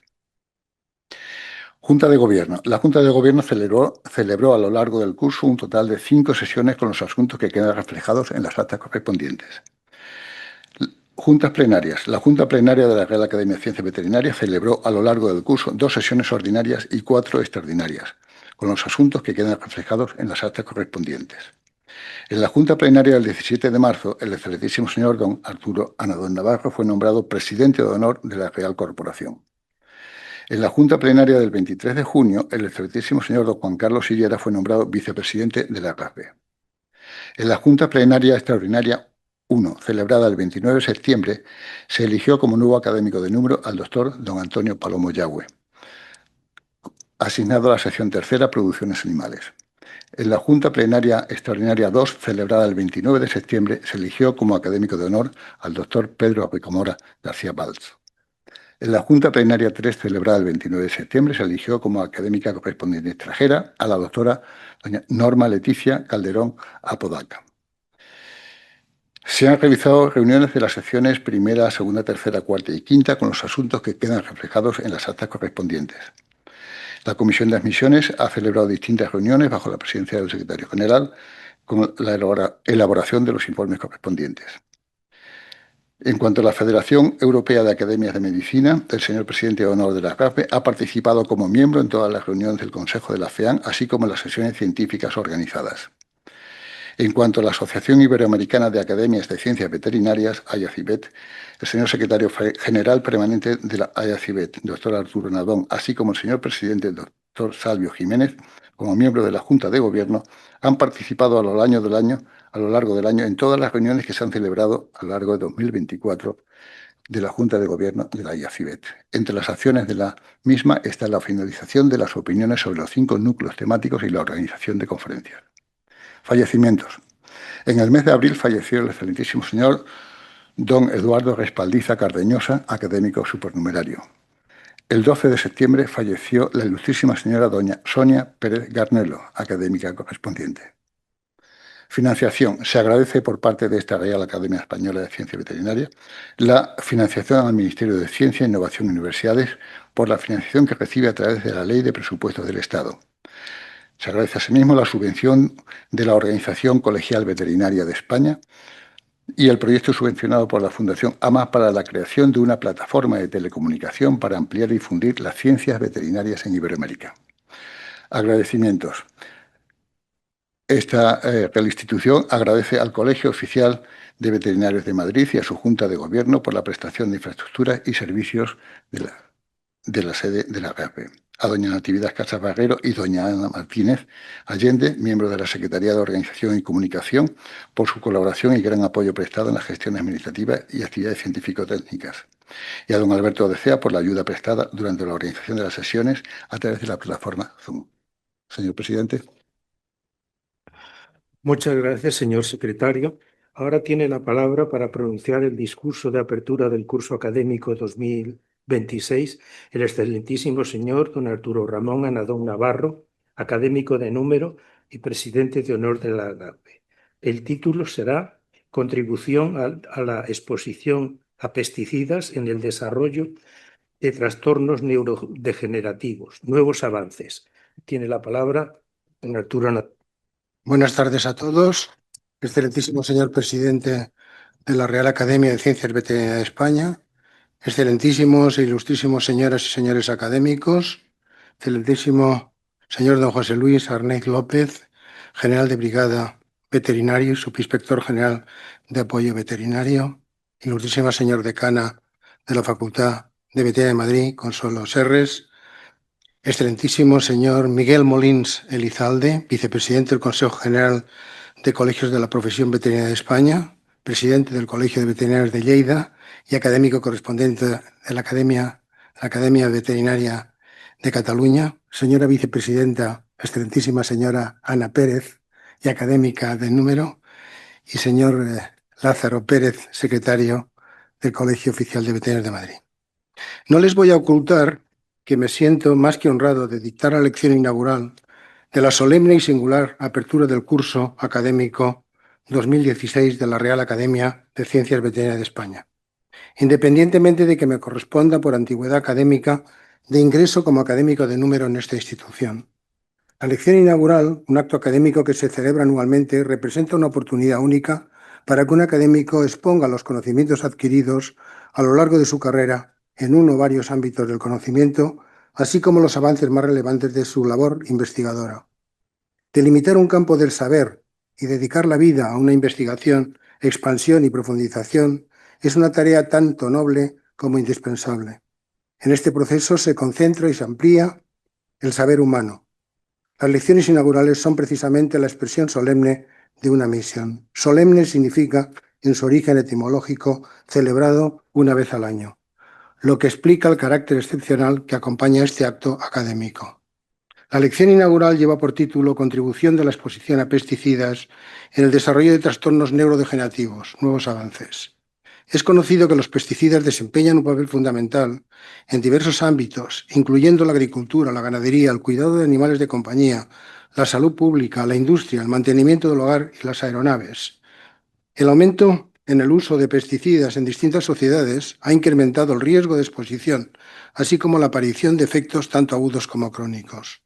Junta de Gobierno. La Junta de Gobierno celebró a lo largo del curso un total de 5 sesiones con los asuntos que quedan reflejados en las actas correspondientes. Juntas plenarias. La Junta Plenaria de la Real Academia de Ciencias Veterinarias celebró a lo largo del curso 2 sesiones ordinarias y 4 extraordinarias, con los asuntos que quedan reflejados en las actas correspondientes. En la Junta Plenaria del 17 de marzo, el excelentísimo señor don Arturo Anadón Navarro fue nombrado presidente de honor de la Real Corporación. En la Junta Plenaria del 23 de junio, el excelentísimo señor don Juan Carlos Sillera fue nombrado vicepresidente de la RAPE. En la Junta Plenaria Extraordinaria 1, celebrada el 29 de septiembre, se eligió como nuevo académico de número al doctor don Antonio Palomo Yagüe, asignado a la sección tercera, Producciones Animales. En la Junta Plenaria Extraordinaria 2, celebrada el 29 de septiembre, se eligió como académico de honor al doctor Pedro Ricomora García Valls. En la Junta Plenaria 3, celebrada el 29 de septiembre, se eligió como académica correspondiente extranjera a la doctora doña Norma Leticia Calderón Apodaca. Se han realizado reuniones de las secciones primera, segunda, tercera, cuarta y quinta con los asuntos que quedan reflejados en las actas correspondientes. La Comisión de Admisiones ha celebrado distintas reuniones bajo la presidencia del secretario general con la elaboración de los informes correspondientes. En cuanto a la Federación Europea de Academias de Medicina, el señor presidente de honor de la RAPE ha participado como miembro en todas las reuniones del Consejo de la FEAN, así como en las sesiones científicas organizadas. En cuanto a la Asociación Iberoamericana de Academias de Ciencias Veterinarias, AIACIBET, el señor secretario general permanente de la AIACIBET, doctor Arturo Nadón, así como el señor presidente, doctor Salvio Jiménez, como miembro de la Junta de Gobierno, han participado a lo largo del año en todas las reuniones que se han celebrado a lo largo de 2024 de la Junta de Gobierno de la AIACIBET. Entre las acciones de la misma está la finalización de las opiniones sobre los 5 núcleos temáticos y la organización de conferencias. Fallecimientos. En el mes de abril falleció el excelentísimo señor don Eduardo Respaldiza Cardeñosa, académico supernumerario. El 12 de septiembre falleció la ilustrísima señora doña Sonia Pérez Garnelo, académica correspondiente. Financiación. Se agradece por parte de esta Real Academia Española de Ciencia Veterinaria la financiación al Ministerio de Ciencia, Innovación y Universidades por la financiación que recibe a través de la Ley de Presupuestos del Estado. Se agradece asimismo la subvención de la Organización Colegial Veterinaria de España y el proyecto subvencionado por la Fundación AMA para la creación de una plataforma de telecomunicación para ampliar y difundir las ciencias veterinarias en Iberoamérica. Agradecimientos. Esta Real Institución agradece al Colegio Oficial de Veterinarios de Madrid y a su Junta de Gobierno por la prestación de infraestructuras y servicios de la sede de la RAPE. A doña Natividad Casabarrero y doña Ana Martínez Allende, miembros de la Secretaría de Organización y Comunicación, por su colaboración y gran apoyo prestado en la gestión administrativa y actividades científico-técnicas. Y a don Alberto Odecea por la ayuda prestada durante la organización de las sesiones a través de la plataforma Zoom. Señor presidente. Muchas gracias, señor secretario. Ahora tiene la palabra para pronunciar el discurso de apertura del curso académico 2026 el excelentísimo señor don Arturo Ramón Anadón Navarro, académico de número y presidente de honor de la AGAPE. El título será Contribución a la exposición a pesticidas en el desarrollo de trastornos neurodegenerativos, nuevos avances. Tiene la palabra don Arturo Anadón. Buenas tardes a todos. Excelentísimo señor presidente de la Real Academia de Ciencias Veterinarias de España, excelentísimos e ilustrísimos señoras y señores académicos, excelentísimo señor don José Luis Arnaiz López, general de brigada veterinario y subinspector general de apoyo veterinario, ilustrísima señor decana de la Facultad de Veterinaria de Madrid, Consuelo Serres, excelentísimo señor Miguel Molins Elizalde, vicepresidente del Consejo General de Colegios de la Profesión Veterinaria de España, presidente del Colegio de Veterinarios de Lleida y académico correspondiente de la Academia Veterinaria de Cataluña, señora vicepresidenta, excelentísima señora Ana Pérez y académica de número, y señor Lázaro Pérez, secretario del Colegio Oficial de Veterinarios de Madrid. No les voy a ocultar que me siento más que honrado de dictar la lección inaugural de la solemne y singular apertura del curso académico 2016 de la Real Academia de Ciencias Veterinarias de España, independientemente de que me corresponda por antigüedad académica de ingreso como académico de número en esta institución. La lección inaugural, un acto académico que se celebra anualmente, representa una oportunidad única para que un académico exponga los conocimientos adquiridos a lo largo de su carrera en uno o varios ámbitos del conocimiento, así como los avances más relevantes de su labor investigadora. Delimitar un campo del saber y dedicar la vida a una investigación, expansión y profundización es una tarea tanto noble como indispensable. En este proceso se concentra y se amplía el saber humano. Las lecciones inaugurales son precisamente la expresión solemne de una misión. Solemne significa, en su origen etimológico, celebrado una vez al año, lo que explica el carácter excepcional que acompaña este acto académico. La lección inaugural lleva por título Contribución de la exposición a pesticidas en el desarrollo de trastornos neurodegenerativos, nuevos avances. Es conocido que los pesticidas desempeñan un papel fundamental en diversos ámbitos, incluyendo la agricultura, la ganadería, el cuidado de animales de compañía, la salud pública, la industria, el mantenimiento del hogar y las aeronaves. El aumento en el uso de pesticidas en distintas sociedades ha incrementado el riesgo de exposición, así como la aparición de efectos tanto agudos como crónicos.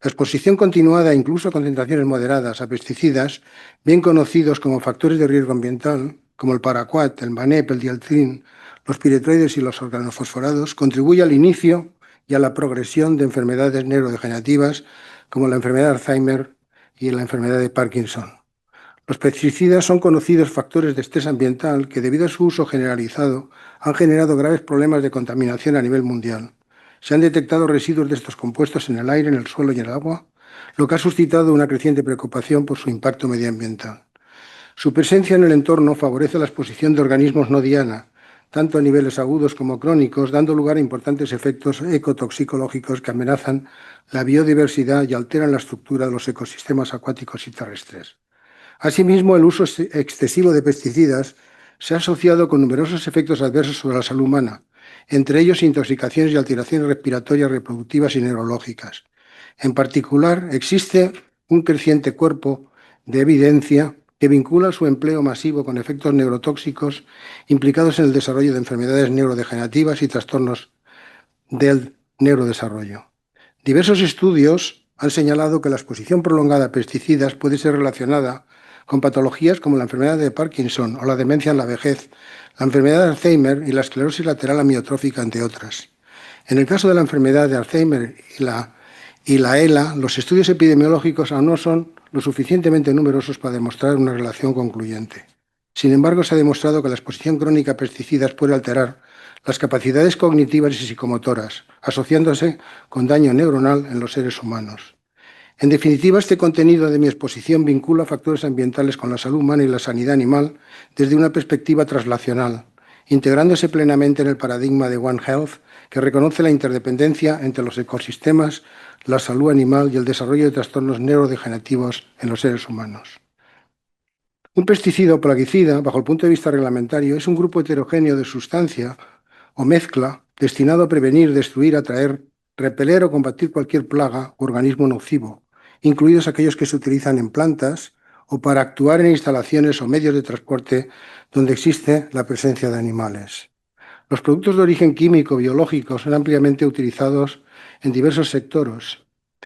La exposición continuada, incluso a concentraciones moderadas, a pesticidas, bien conocidos como factores de riesgo ambiental, como el paraquat, el manep, el dialtrin, los piretroides y los organofosforados, contribuye al inicio y a la progresión de enfermedades neurodegenerativas como la enfermedad de Alzheimer y la enfermedad de Parkinson. Los pesticidas son conocidos factores de estrés ambiental que, debido a su uso generalizado, han generado graves problemas de contaminación a nivel mundial. Se han detectado residuos de estos compuestos en el aire, en el suelo y en el agua, lo que ha suscitado una creciente preocupación por su impacto medioambiental. Su presencia en el entorno favorece la exposición de organismos no diana, tanto a niveles agudos como crónicos, dando lugar a importantes efectos ecotoxicológicos que amenazan la biodiversidad y alteran la estructura de los ecosistemas acuáticos y terrestres. Asimismo, el uso excesivo de pesticidas se ha asociado con numerosos efectos adversos sobre la salud humana, entre ellos intoxicaciones y alteraciones respiratorias, reproductivas y neurológicas. En particular, existe un creciente cuerpo de evidencia que vincula su empleo masivo con efectos neurotóxicos implicados en el desarrollo de enfermedades neurodegenerativas y trastornos del neurodesarrollo. Diversos estudios han señalado que la exposición prolongada a pesticidas puede ser relacionada con patologías como la enfermedad de Parkinson o la demencia en la vejez, la enfermedad de Alzheimer y la esclerosis lateral amiotrófica, entre otras. En el caso de la enfermedad de Alzheimer y la ELA, los estudios epidemiológicos aún no son lo suficientemente numerosos para demostrar una relación concluyente. Sin embargo, se ha demostrado que la exposición crónica a pesticidas puede alterar las capacidades cognitivas y psicomotoras, asociándose con daño neuronal en los seres humanos. En definitiva, este contenido de mi exposición vincula factores ambientales con la salud humana y la sanidad animal desde una perspectiva translacional, integrándose plenamente en el paradigma de One Health, que reconoce la interdependencia entre los ecosistemas, la salud animal y el desarrollo de trastornos neurodegenerativos en los seres humanos. Un pesticida o plaguicida, bajo el punto de vista reglamentario, es un grupo heterogéneo de sustancia o mezcla destinado a prevenir, destruir, atraer, repeler o combatir cualquier plaga o organismo nocivo, incluidos aquellos que se utilizan en plantas o para actuar en instalaciones o medios de transporte donde existe la presencia de animales. Los productos de origen químico biológico son ampliamente utilizados en diversos sectores.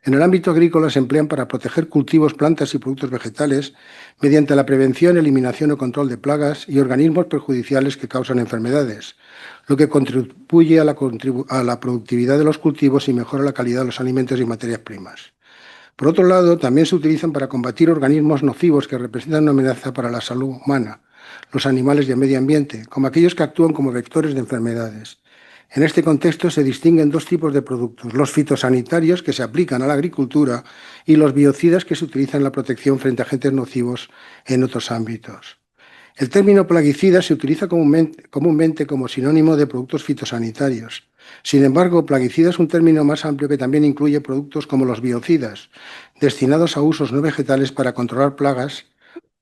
En el ámbito agrícola se emplean para proteger cultivos, plantas y productos vegetales mediante la prevención, eliminación o control de plagas y organismos perjudiciales que causan enfermedades, lo que contribuye a la productividad de los cultivos y mejora la calidad de los alimentos y materias primas. Por otro lado, también se utilizan para combatir organismos nocivos que representan una amenaza para la salud humana, los animales y el medio ambiente, como aquellos que actúan como vectores de enfermedades. En este contexto se distinguen dos tipos de productos: los fitosanitarios, que se aplican a la agricultura, y los biocidas, que se utilizan en la protección frente a agentes nocivos en otros ámbitos. El término plaguicida se utiliza comúnmente como sinónimo de productos fitosanitarios. Sin embargo, plaguicida es un término más amplio que también incluye productos como los biocidas, destinados a usos no vegetales para controlar plagas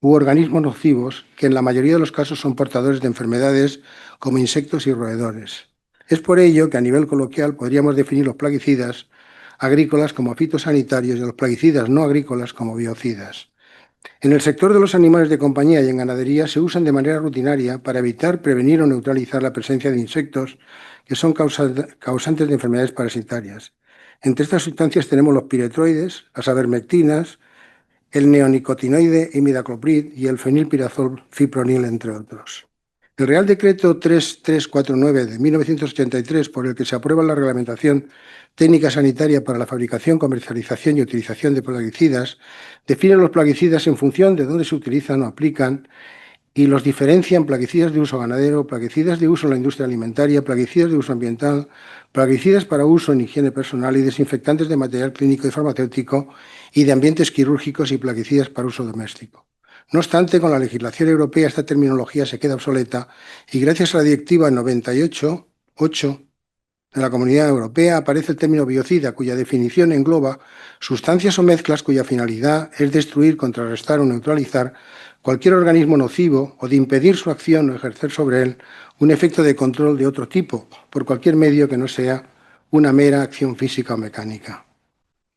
u organismos nocivos que en la mayoría de los casos son portadores de enfermedades como insectos y roedores. Es por ello que a nivel coloquial podríamos definir los plaguicidas agrícolas como fitosanitarios y los plaguicidas no agrícolas como biocidas. En el sector de los animales de compañía y en ganadería se usan de manera rutinaria para evitar, prevenir o neutralizar la presencia de insectos que son causantes de enfermedades parasitarias. Entre estas sustancias tenemos los piretroides, las avermectinas, el neonicotinoide imidacloprid y el fenilpirazol fipronil, entre otros. El Real Decreto 3349 de 1983, por el que se aprueba la reglamentación técnica sanitaria para la fabricación, comercialización y utilización de plaguicidas, define los plaguicidas en función de dónde se utilizan o aplican y los diferencia en plaguicidas de uso ganadero, plaguicidas de uso en la industria alimentaria, plaguicidas de uso ambiental, plaguicidas para uso en higiene personal y desinfectantes de material clínico y farmacéutico y de ambientes quirúrgicos y plaguicidas para uso doméstico. No obstante, con la legislación europea esta terminología se queda obsoleta y gracias a la Directiva 98/8 de la Comunidad Europea aparece el término biocida, cuya definición engloba sustancias o mezclas cuya finalidad es destruir, contrarrestar o neutralizar cualquier organismo nocivo o de impedir su acción o ejercer sobre él un efecto de control de otro tipo, por cualquier medio que no sea una mera acción física o mecánica.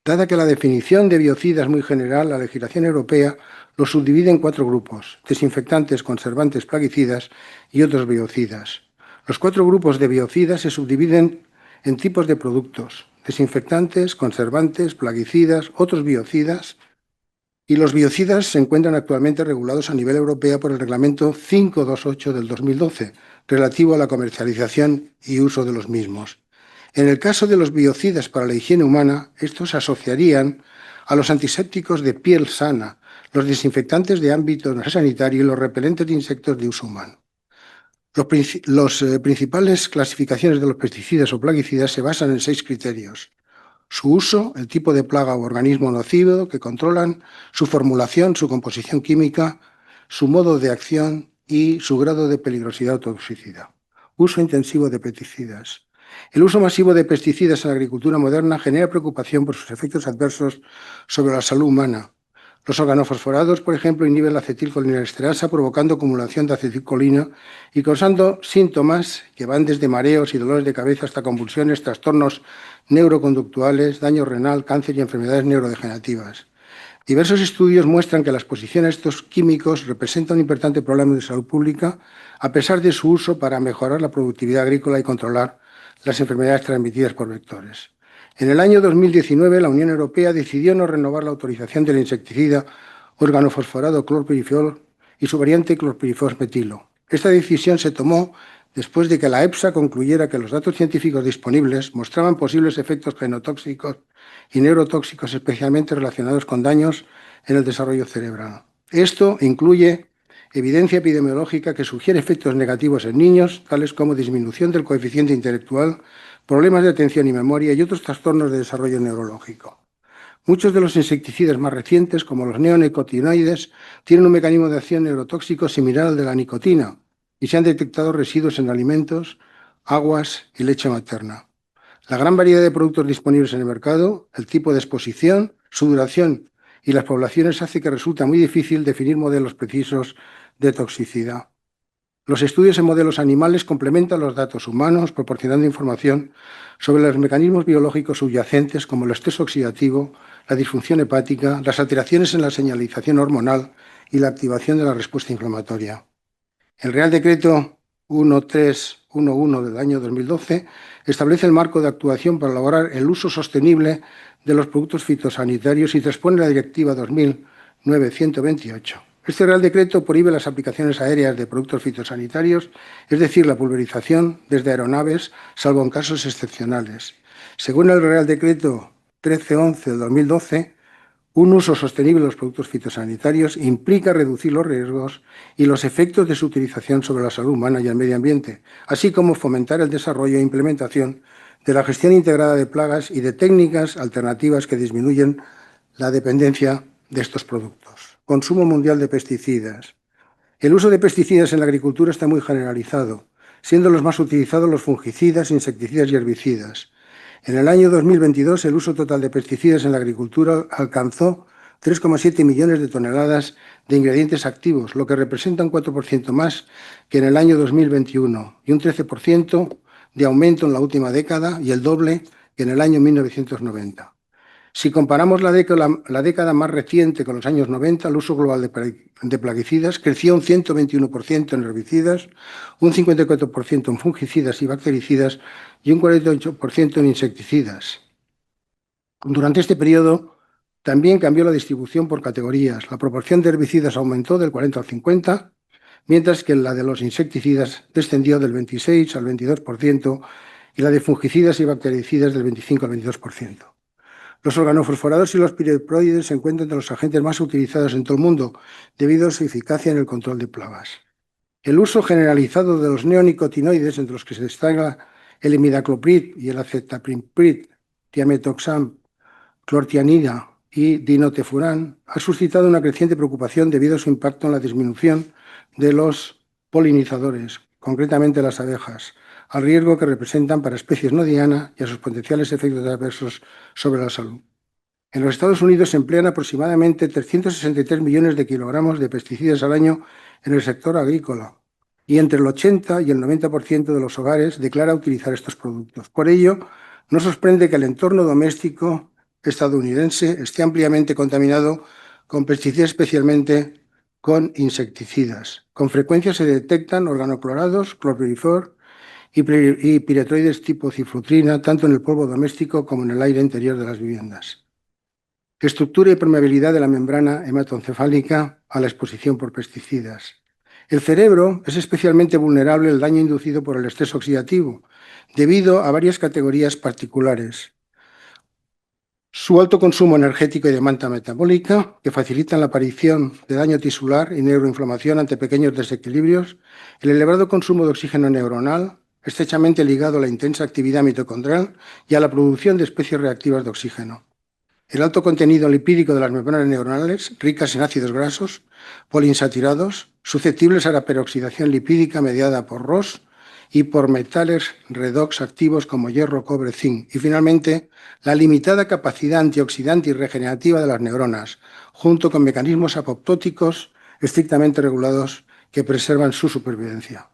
Dada que la definición de biocida es muy general, la legislación europea los subdivide en 4 grupos: desinfectantes, conservantes, plaguicidas y otros biocidas. Los 4 grupos de biocidas se subdividen en tipos de productos: desinfectantes, conservantes, plaguicidas, otros biocidas, y los biocidas se encuentran actualmente regulados a nivel europeo por el Reglamento 528 del 2012, relativo a la comercialización y uso de los mismos. En el caso de los biocidas para la higiene humana, estos se asociarían a los antisépticos de piel sana, los desinfectantes de ámbito sanitario y los repelentes de insectos de uso humano. Las principales clasificaciones de los pesticidas o plaguicidas se basan en 6 criterios: su uso, el tipo de plaga o organismo nocivo que controlan, su formulación, su composición química, su modo de acción y su grado de peligrosidad o toxicidad. Uso intensivo de pesticidas. El uso masivo de pesticidas en la agricultura moderna genera preocupación por sus efectos adversos sobre la salud humana. Los organofosforados, por ejemplo, inhiben la acetilcolinesterasa, provocando acumulación de acetilcolina y causando síntomas que van desde mareos y dolores de cabeza hasta convulsiones, trastornos neuroconductuales, daño renal, cáncer y enfermedades neurodegenerativas. Diversos estudios muestran que la exposición a estos químicos representa un importante problema de salud pública, a pesar de su uso para mejorar la productividad agrícola y controlar las enfermedades transmitidas por vectores. En el año 2019, la Unión Europea decidió no renovar la autorización del insecticida organofosforado clorpirifos y su variante clorpirifos metilo. Esta decisión se tomó después de que la EFSA concluyera que los datos científicos disponibles mostraban posibles efectos genotóxicos y neurotóxicos, especialmente relacionados con daños en el desarrollo cerebral. Esto incluye evidencia epidemiológica que sugiere efectos negativos en niños, tales como disminución del coeficiente intelectual, problemas de atención y memoria y otros trastornos de desarrollo neurológico. Muchos de los insecticidas más recientes, como los neonicotinoides, tienen un mecanismo de acción neurotóxico similar al de la nicotina y se han detectado residuos en alimentos, aguas y leche materna. La gran variedad de productos disponibles en el mercado, el tipo de exposición, su duración y las poblaciones hace que resulta muy difícil definir modelos precisos de toxicidad. Los estudios en modelos animales complementan los datos humanos, proporcionando información sobre los mecanismos biológicos subyacentes como el estrés oxidativo, la disfunción hepática, las alteraciones en la señalización hormonal y la activación de la respuesta inflamatoria. El Real Decreto 1311 del año 2012 establece el marco de actuación para elaborar el uso sostenible de los productos fitosanitarios y transpone la Directiva 2009/128. Este Real Decreto prohíbe las aplicaciones aéreas de productos fitosanitarios, es decir, la pulverización desde aeronaves, salvo en casos excepcionales. Según el Real Decreto 1311 del 2012, un uso sostenible de los productos fitosanitarios implica reducir los riesgos y los efectos de su utilización sobre la salud humana y el medio ambiente, así como fomentar el desarrollo e implementación de la gestión integrada de plagas y de técnicas alternativas que disminuyen la dependencia de estos productos. Consumo mundial de pesticidas. El uso de pesticidas en la agricultura está muy generalizado, siendo los más utilizados los fungicidas, insecticidas y herbicidas. En el año 2022, el uso total de pesticidas en la agricultura alcanzó 3,7 millones de toneladas de ingredientes activos, lo que representa un 4% más que en el año 2021 y un 13% de aumento en la última década y el doble que en el año 1990. Si comparamos la década más reciente con los años 90, el uso global de plaguicidas creció un 121% en herbicidas, un 54% en fungicidas y bactericidas y un 48% en insecticidas. Durante este periodo también cambió la distribución por categorías. La proporción de herbicidas aumentó del 40 al 50, mientras que la de los insecticidas descendió del 26 al 22% y la de fungicidas y bactericidas del 25 al 22%. Los organofosforados y los piretroides se encuentran entre los agentes más utilizados en todo el mundo debido a su eficacia en el control de plagas. El uso generalizado de los neonicotinoides, entre los que se destaca el imidacloprid y el acetaminoprid, tiametoxam, clortianida y dinotefuran, ha suscitado una creciente preocupación debido a su impacto en la disminución de los polinizadores, concretamente las abejas, al riesgo que representan para especies no dianas y a sus potenciales efectos adversos sobre la salud. En los Estados Unidos se emplean aproximadamente 363 millones de kilogramos de pesticidas al año en el sector agrícola y entre el 80 y el 90% de los hogares declara utilizar estos productos. Por ello, no sorprende que el entorno doméstico estadounidense esté ampliamente contaminado con pesticidas, especialmente con insecticidas. Con frecuencia se detectan organoclorados, clorpirifos y piretroides tipo ciflutrina, tanto en el polvo doméstico como en el aire interior de las viviendas. Estructura y permeabilidad de la membrana hematoencefálica a la exposición por pesticidas. El cerebro es especialmente vulnerable al daño inducido por el estrés oxidativo, debido a varias categorías particulares. Su alto consumo energético y demanda metabólica, que facilitan la aparición de daño tisular y neuroinflamación ante pequeños desequilibrios, el elevado consumo de oxígeno neuronal, estrechamente ligado a la intensa actividad mitocondrial y a la producción de especies reactivas de oxígeno. El alto contenido lipídico de las membranas neuronales, ricas en ácidos grasos poliinsaturados, susceptibles a la peroxidación lipídica mediada por ROS y por metales redox activos como hierro, cobre, zinc. Y finalmente, la limitada capacidad antioxidante y regenerativa de las neuronas, junto con mecanismos apoptóticos estrictamente regulados que preservan su supervivencia.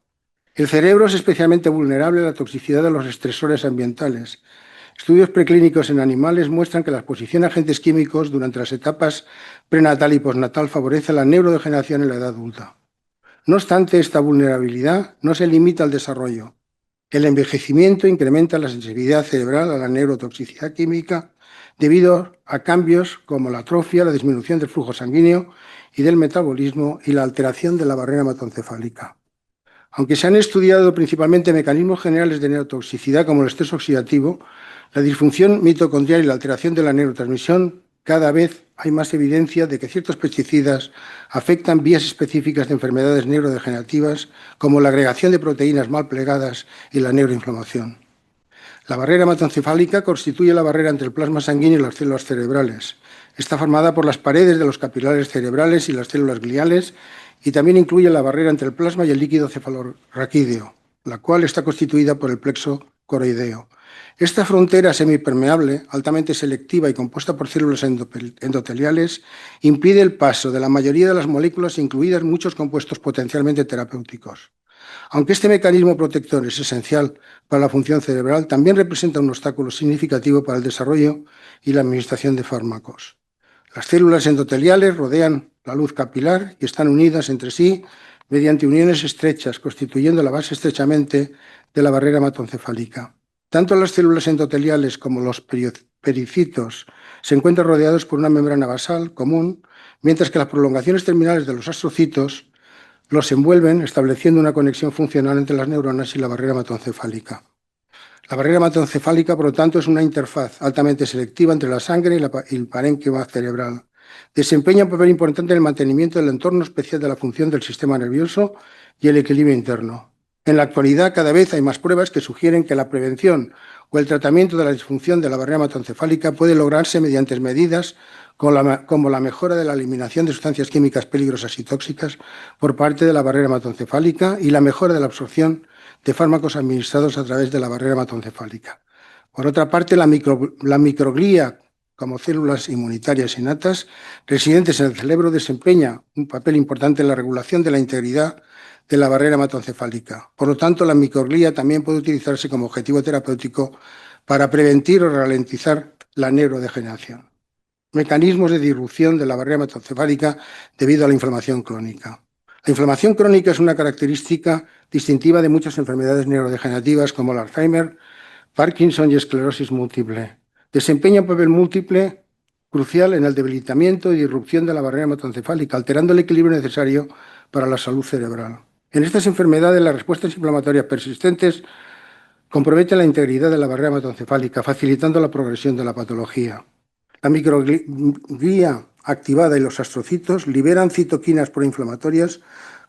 El cerebro es especialmente vulnerable a la toxicidad de los estresores ambientales. Estudios preclínicos en animales muestran que la exposición a agentes químicos durante las etapas prenatal y postnatal favorece la neurodegeneración en la edad adulta. No obstante, esta vulnerabilidad no se limita al desarrollo. El envejecimiento incrementa la sensibilidad cerebral a la neurotoxicidad química debido a cambios como la atrofia, la disminución del flujo sanguíneo y del metabolismo y la alteración de la barrera hematoencefálica. Aunque se han estudiado principalmente mecanismos generales de neurotoxicidad como el estrés oxidativo, la disfunción mitocondrial y la alteración de la neurotransmisión, cada vez hay más evidencia de que ciertos pesticidas afectan vías específicas de enfermedades neurodegenerativas como la agregación de proteínas mal plegadas y la neuroinflamación. La barrera hematoencefálica constituye la barrera entre el plasma sanguíneo y las células cerebrales. Está formada por las paredes de los capilares cerebrales y las células gliales y también incluye la barrera entre el plasma y el líquido cefalorraquídeo, la cual está constituida por el plexo coroideo. Esta frontera semipermeable, altamente selectiva y compuesta por células endoteliales, impide el paso de la mayoría de las moléculas, incluidas muchos compuestos potencialmente terapéuticos. Aunque este mecanismo protector es esencial para la función cerebral, también representa un obstáculo significativo para el desarrollo y la administración de fármacos. Las células endoteliales rodean la luz capilar y están unidas entre sí mediante uniones estrechas, constituyendo la base estrechamente de la barrera hematoencefálica. Tanto las células endoteliales como los pericitos se encuentran rodeados por una membrana basal común, mientras que las prolongaciones terminales de los astrocitos los envuelven, estableciendo una conexión funcional entre las neuronas y la barrera hematoencefálica. La barrera hematoencefálica, por lo tanto, es una interfaz altamente selectiva entre la sangre y el parénquima cerebral. Desempeña un papel importante en el mantenimiento del entorno especial de la función del sistema nervioso y el equilibrio interno. En la actualidad, cada vez hay más pruebas que sugieren que la prevención o el tratamiento de la disfunción de la barrera hematoencefálica puede lograrse mediante medidas como la mejora de la eliminación de sustancias químicas peligrosas y tóxicas por parte de la barrera hematoencefálica y la mejora de la absorción de fármacos administrados a través de la barrera hematoencefálica. Por otra parte, la microglía, como células inmunitarias innatas residentes en el cerebro, desempeña un papel importante en la regulación de la integridad de la barrera hematoencefálica. Por lo tanto, la microglía también puede utilizarse como objetivo terapéutico para prevenir o ralentizar la neurodegeneración. Mecanismos de disrupción de la barrera hematoencefálica debido a la inflamación crónica. La inflamación crónica es una característica distintiva de muchas enfermedades neurodegenerativas como el Alzheimer, Parkinson y esclerosis múltiple. Desempeña un papel múltiple crucial en el debilitamiento y disrupción de la barrera hematoencefálica, alterando el equilibrio necesario para la salud cerebral. En estas enfermedades, las respuestas inflamatorias persistentes comprometen la integridad de la barrera hematoencefálica, facilitando la progresión de la patología. La microglía activada y los astrocitos liberan citoquinas proinflamatorias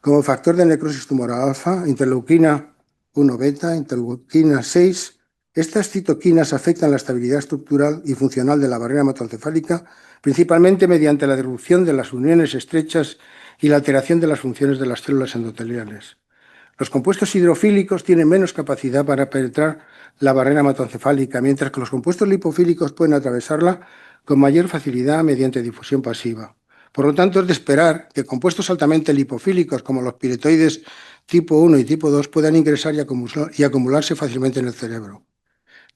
como factor de necrosis tumoral alfa, interleuquina 1 beta, interleuquina 6. Estas citoquinas afectan la estabilidad estructural y funcional de la barrera hematoencefálica, principalmente mediante la disrupción de las uniones estrechas y la alteración de las funciones de las células endoteliales. Los compuestos hidrofílicos tienen menos capacidad para penetrar la barrera hematoencefálica, mientras que los compuestos lipofílicos pueden atravesarla con mayor facilidad mediante difusión pasiva. Por lo tanto, es de esperar que compuestos altamente lipofílicos como los piretoides tipo 1 y tipo 2 puedan ingresar y acumularse fácilmente en el cerebro.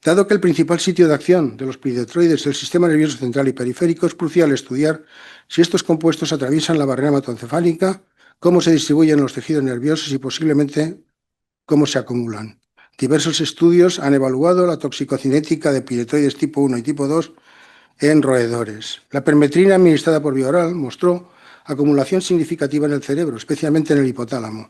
Dado que el principal sitio de acción de los piretoides es el sistema nervioso central y periférico, es crucial estudiar si estos compuestos atraviesan la barrera hematoencefálica, cómo se distribuyen en los tejidos nerviosos y posiblemente cómo se acumulan. Diversos estudios han evaluado la toxicocinética de piretoides tipo 1 y tipo 2 en roedores. La permetrina administrada por vía oral mostró acumulación significativa en el cerebro, especialmente en el hipotálamo.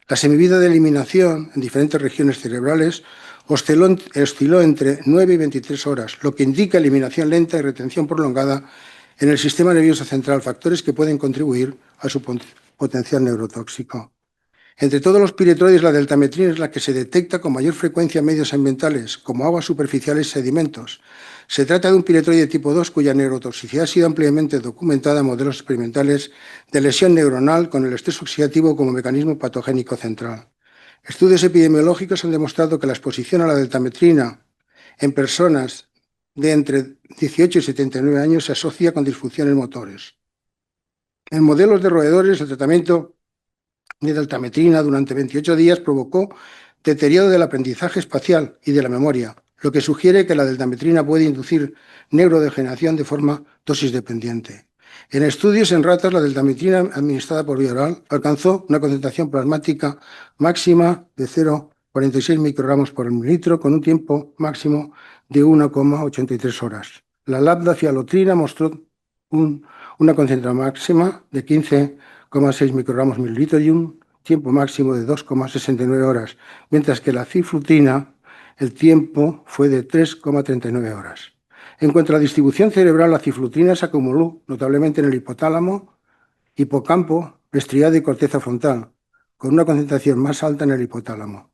La semivida de eliminación en diferentes regiones cerebrales osciló entre 9 y 23 horas, lo que indica eliminación lenta y retención prolongada en el sistema nervioso central, factores que pueden contribuir a su potencial neurotóxico. Entre todos los piretoides, la deltametrina es la que se detecta con mayor frecuencia en medios ambientales, como aguas superficiales y sedimentos. Se trata de un piretoide tipo 2 cuya neurotoxicidad ha sido ampliamente documentada en modelos experimentales de lesión neuronal con el estrés oxidativo como mecanismo patogénico central. Estudios epidemiológicos han demostrado que la exposición a la deltametrina en personas de entre 18 y 79 años se asocia con disfunciones motores. En modelos de roedores, el tratamiento de deltametrina durante 28 días provocó deterioro del aprendizaje espacial y de la memoria, lo que sugiere que la deltametrina puede inducir neurodegeneración de forma dosis dependiente. En estudios en ratas, la deltametrina administrada por vía oral alcanzó una concentración plasmática máxima de 0,46 microgramos por mililitro con un tiempo máximo de 1,83 horas. La lambda-cialotrina mostró una concentración máxima de 15,6 microgramos por mililitro y un tiempo máximo de 2,69 horas, mientras que la cifrutina, el tiempo fue de 3,39 horas. En cuanto a la distribución cerebral, la cifrutina se acumuló notablemente en el hipotálamo, hipocampo, estriado y corteza frontal, con una concentración más alta en el hipotálamo.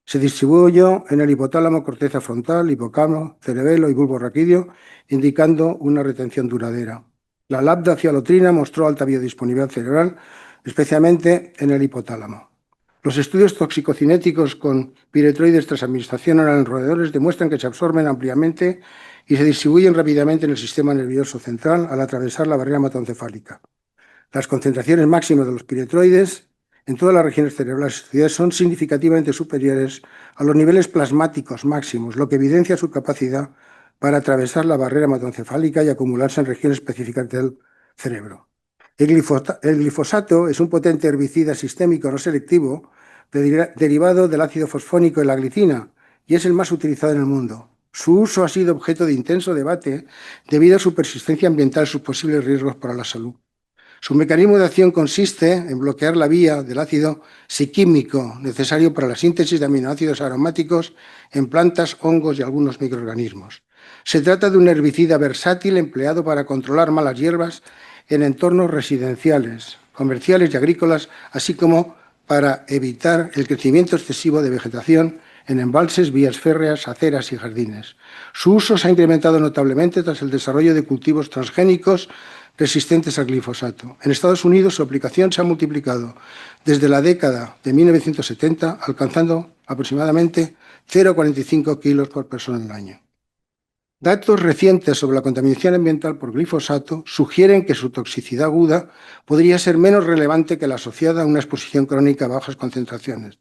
Se distribuyó en el hipotálamo, corteza frontal, hipocampo, cerebelo y bulbo raquídeo, indicando una retención duradera. La lambda-cialotrina mostró alta biodisponibilidad cerebral, especialmente en el hipotálamo. Los estudios toxicocinéticos con piretroides tras administración oral en roedores demuestran que se absorben ampliamente y se distribuyen rápidamente en el sistema nervioso central al atravesar la barrera hematoencefálica. Las concentraciones máximas de los piretroides en todas las regiones cerebrales estudiadas son significativamente superiores a los niveles plasmáticos máximos, lo que evidencia su capacidad para atravesar la barrera hematoencefálica y acumularse en regiones específicas del cerebro. El glifosato es un potente herbicida sistémico no selectivo derivado del ácido fosfónico y la glicina y es el más utilizado en el mundo. Su uso ha sido objeto de intenso debate debido a su persistencia ambiental y sus posibles riesgos para la salud. Su mecanismo de acción consiste en bloquear la vía del ácido psiquímico necesario para la síntesis de aminoácidos aromáticos en plantas, hongos y algunos microorganismos. Se trata de un herbicida versátil empleado para controlar malas hierbas en entornos residenciales, comerciales y agrícolas, así como para evitar el crecimiento excesivo de vegetación en embalses, vías férreas, aceras y jardines. Su uso se ha incrementado notablemente tras el desarrollo de cultivos transgénicos resistentes al glifosato. En Estados Unidos su aplicación se ha multiplicado desde la década de 1970, alcanzando aproximadamente 0,45 kilos por persona al año. Datos recientes sobre la contaminación ambiental por glifosato sugieren que su toxicidad aguda podría ser menos relevante que la asociada a una exposición crónica a bajas concentraciones.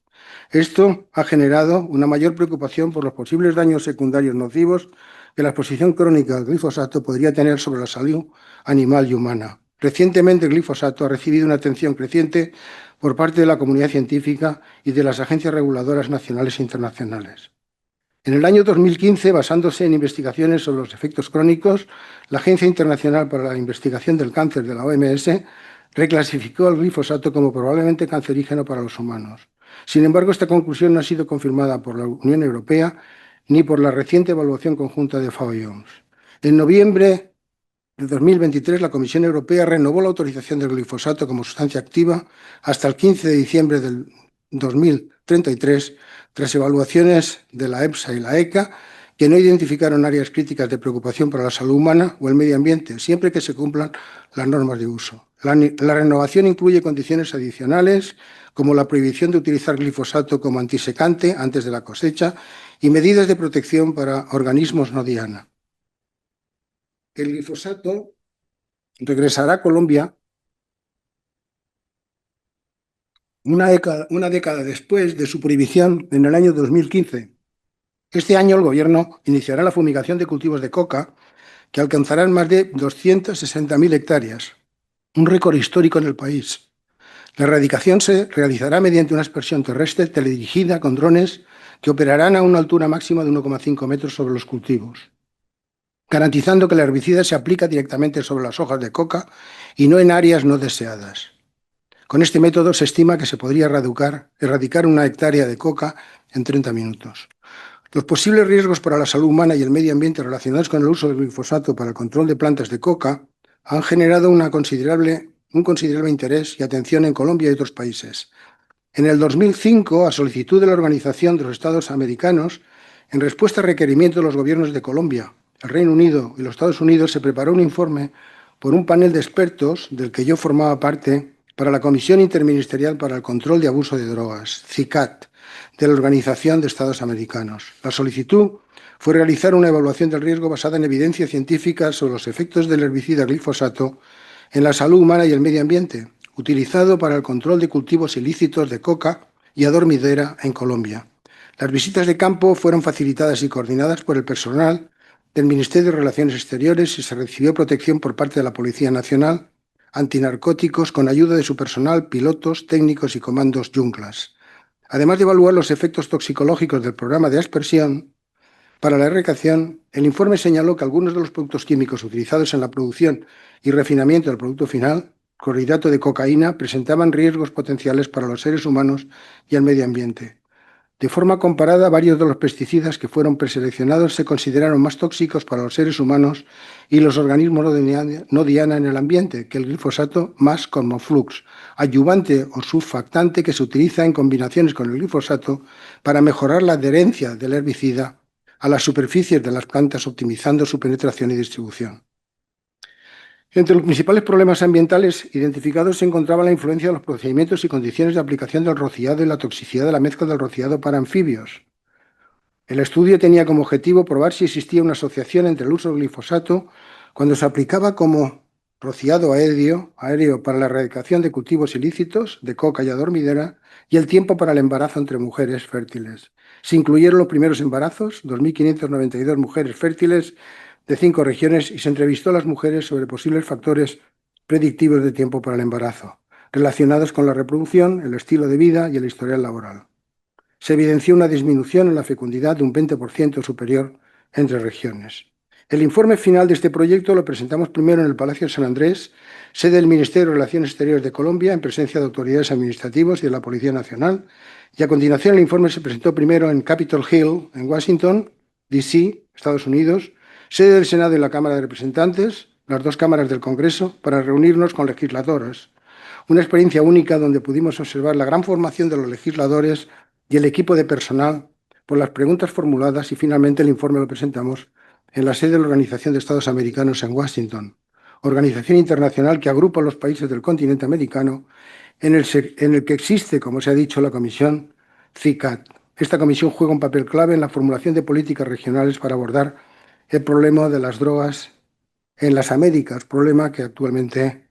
Esto ha generado una mayor preocupación por los posibles daños secundarios nocivos que la exposición crónica al glifosato podría tener sobre la salud animal y humana. Recientemente el glifosato ha recibido una atención creciente por parte de la comunidad científica y de las agencias reguladoras nacionales e internacionales. En el año 2015, basándose en investigaciones sobre los efectos crónicos, la Agencia Internacional para la Investigación del Cáncer de la OMS reclasificó el glifosato como probablemente cancerígeno para los humanos. Sin embargo, esta conclusión no ha sido confirmada por la Unión Europea ni por la reciente evaluación conjunta de FAO y OMS. En noviembre de 2023, la Comisión Europea renovó la autorización del glifosato como sustancia activa hasta el 15 de diciembre del 2033, tras evaluaciones de la EFSA y la ECA, que no identificaron áreas críticas de preocupación para la salud humana o el medio ambiente, siempre que se cumplan las normas de uso. La renovación incluye condiciones adicionales, como la prohibición de utilizar glifosato como antisecante antes de la cosecha y medidas de protección para organismos no diana. El glifosato regresará a Colombia una década después de su prohibición en el año 2015. Este año el Gobierno iniciará la fumigación de cultivos de coca que alcanzarán más de 260.000 hectáreas, un récord histórico en el país. La erradicación se realizará mediante una aspersión terrestre teledirigida con drones que operarán a una altura máxima de 1,5 metros sobre los cultivos, garantizando que el herbicida se aplica directamente sobre las hojas de coca y no en áreas no deseadas. Con este método se estima que se podría erradicar una hectárea de coca en 30 minutos. Los posibles riesgos para la salud humana y el medio ambiente relacionados con el uso del glifosato para el control de plantas de coca han generado un considerable interés y atención en Colombia y otros países. En el 2005, a solicitud de la Organización de los Estados Americanos, en respuesta a requerimiento de los gobiernos de Colombia, el Reino Unido y los Estados Unidos, se preparó un informe por un panel de expertos del que yo formaba parte para la Comisión Interministerial para el Control de Abuso de Drogas, CICAT, de la Organización de Estados Americanos. La solicitud fue realizar una evaluación del riesgo basada en evidencia científica sobre los efectos del herbicida glifosato en la salud humana y el medio ambiente, utilizado para el control de cultivos ilícitos de coca y adormidera en Colombia. Las visitas de campo fueron facilitadas y coordinadas por el personal del Ministerio de Relaciones Exteriores y se recibió protección por parte de la Policía Nacional Antinarcóticos con ayuda de su personal, pilotos, técnicos y comandos junglas. Además de evaluar los efectos toxicológicos del programa de aspersión para la erradicación, el informe señaló que algunos de los productos químicos utilizados en la producción y refinamiento del producto final, clorhidrato de cocaína, presentaban riesgos potenciales para los seres humanos y el medio ambiente. De forma comparada, varios de los pesticidas que fueron preseleccionados se consideraron más tóxicos para los seres humanos y los organismos no diana en el ambiente que el glifosato más Comoflux, adyuvante o surfactante que se utiliza en combinaciones con el glifosato para mejorar la adherencia del herbicida a las superficies de las plantas, optimizando su penetración y distribución. Entre los principales problemas ambientales identificados se encontraba la influencia de los procedimientos y condiciones de aplicación del rociado y la toxicidad de la mezcla del rociado para anfibios. El estudio tenía como objetivo probar si existía una asociación entre el uso del glifosato cuando se aplicaba como rociado aéreo para la erradicación de cultivos ilícitos de coca y adormidera y el tiempo para el embarazo entre mujeres fértiles. Se incluyeron los primeros embarazos, 2.592 mujeres fértiles de 5 regiones, y se entrevistó a las mujeres sobre posibles factores predictivos de tiempo para el embarazo, relacionados con la reproducción, el estilo de vida y el historial laboral. Se evidenció una disminución en la fecundidad de un 20% superior entre regiones. El informe final de este proyecto lo presentamos primero en el Palacio de San Andrés, sede del Ministerio de Relaciones Exteriores de Colombia, en presencia de autoridades administrativas y de la Policía Nacional, y a continuación el informe se presentó primero en Capitol Hill, en Washington, D.C., Estados Unidos, sede del Senado y la Cámara de Representantes, las dos cámaras del Congreso, para reunirnos con legisladores. Una experiencia única donde pudimos observar la gran formación de los legisladores y el equipo de personal por las preguntas formuladas, y finalmente el informe lo presentamos en la sede de la Organización de Estados Americanos en Washington, organización internacional que agrupa a los países del continente americano, en el que existe, como se ha dicho, la Comisión CICAT. Esta comisión juega un papel clave en la formulación de políticas regionales para abordar el problema de las drogas en las Américas, problema que actualmente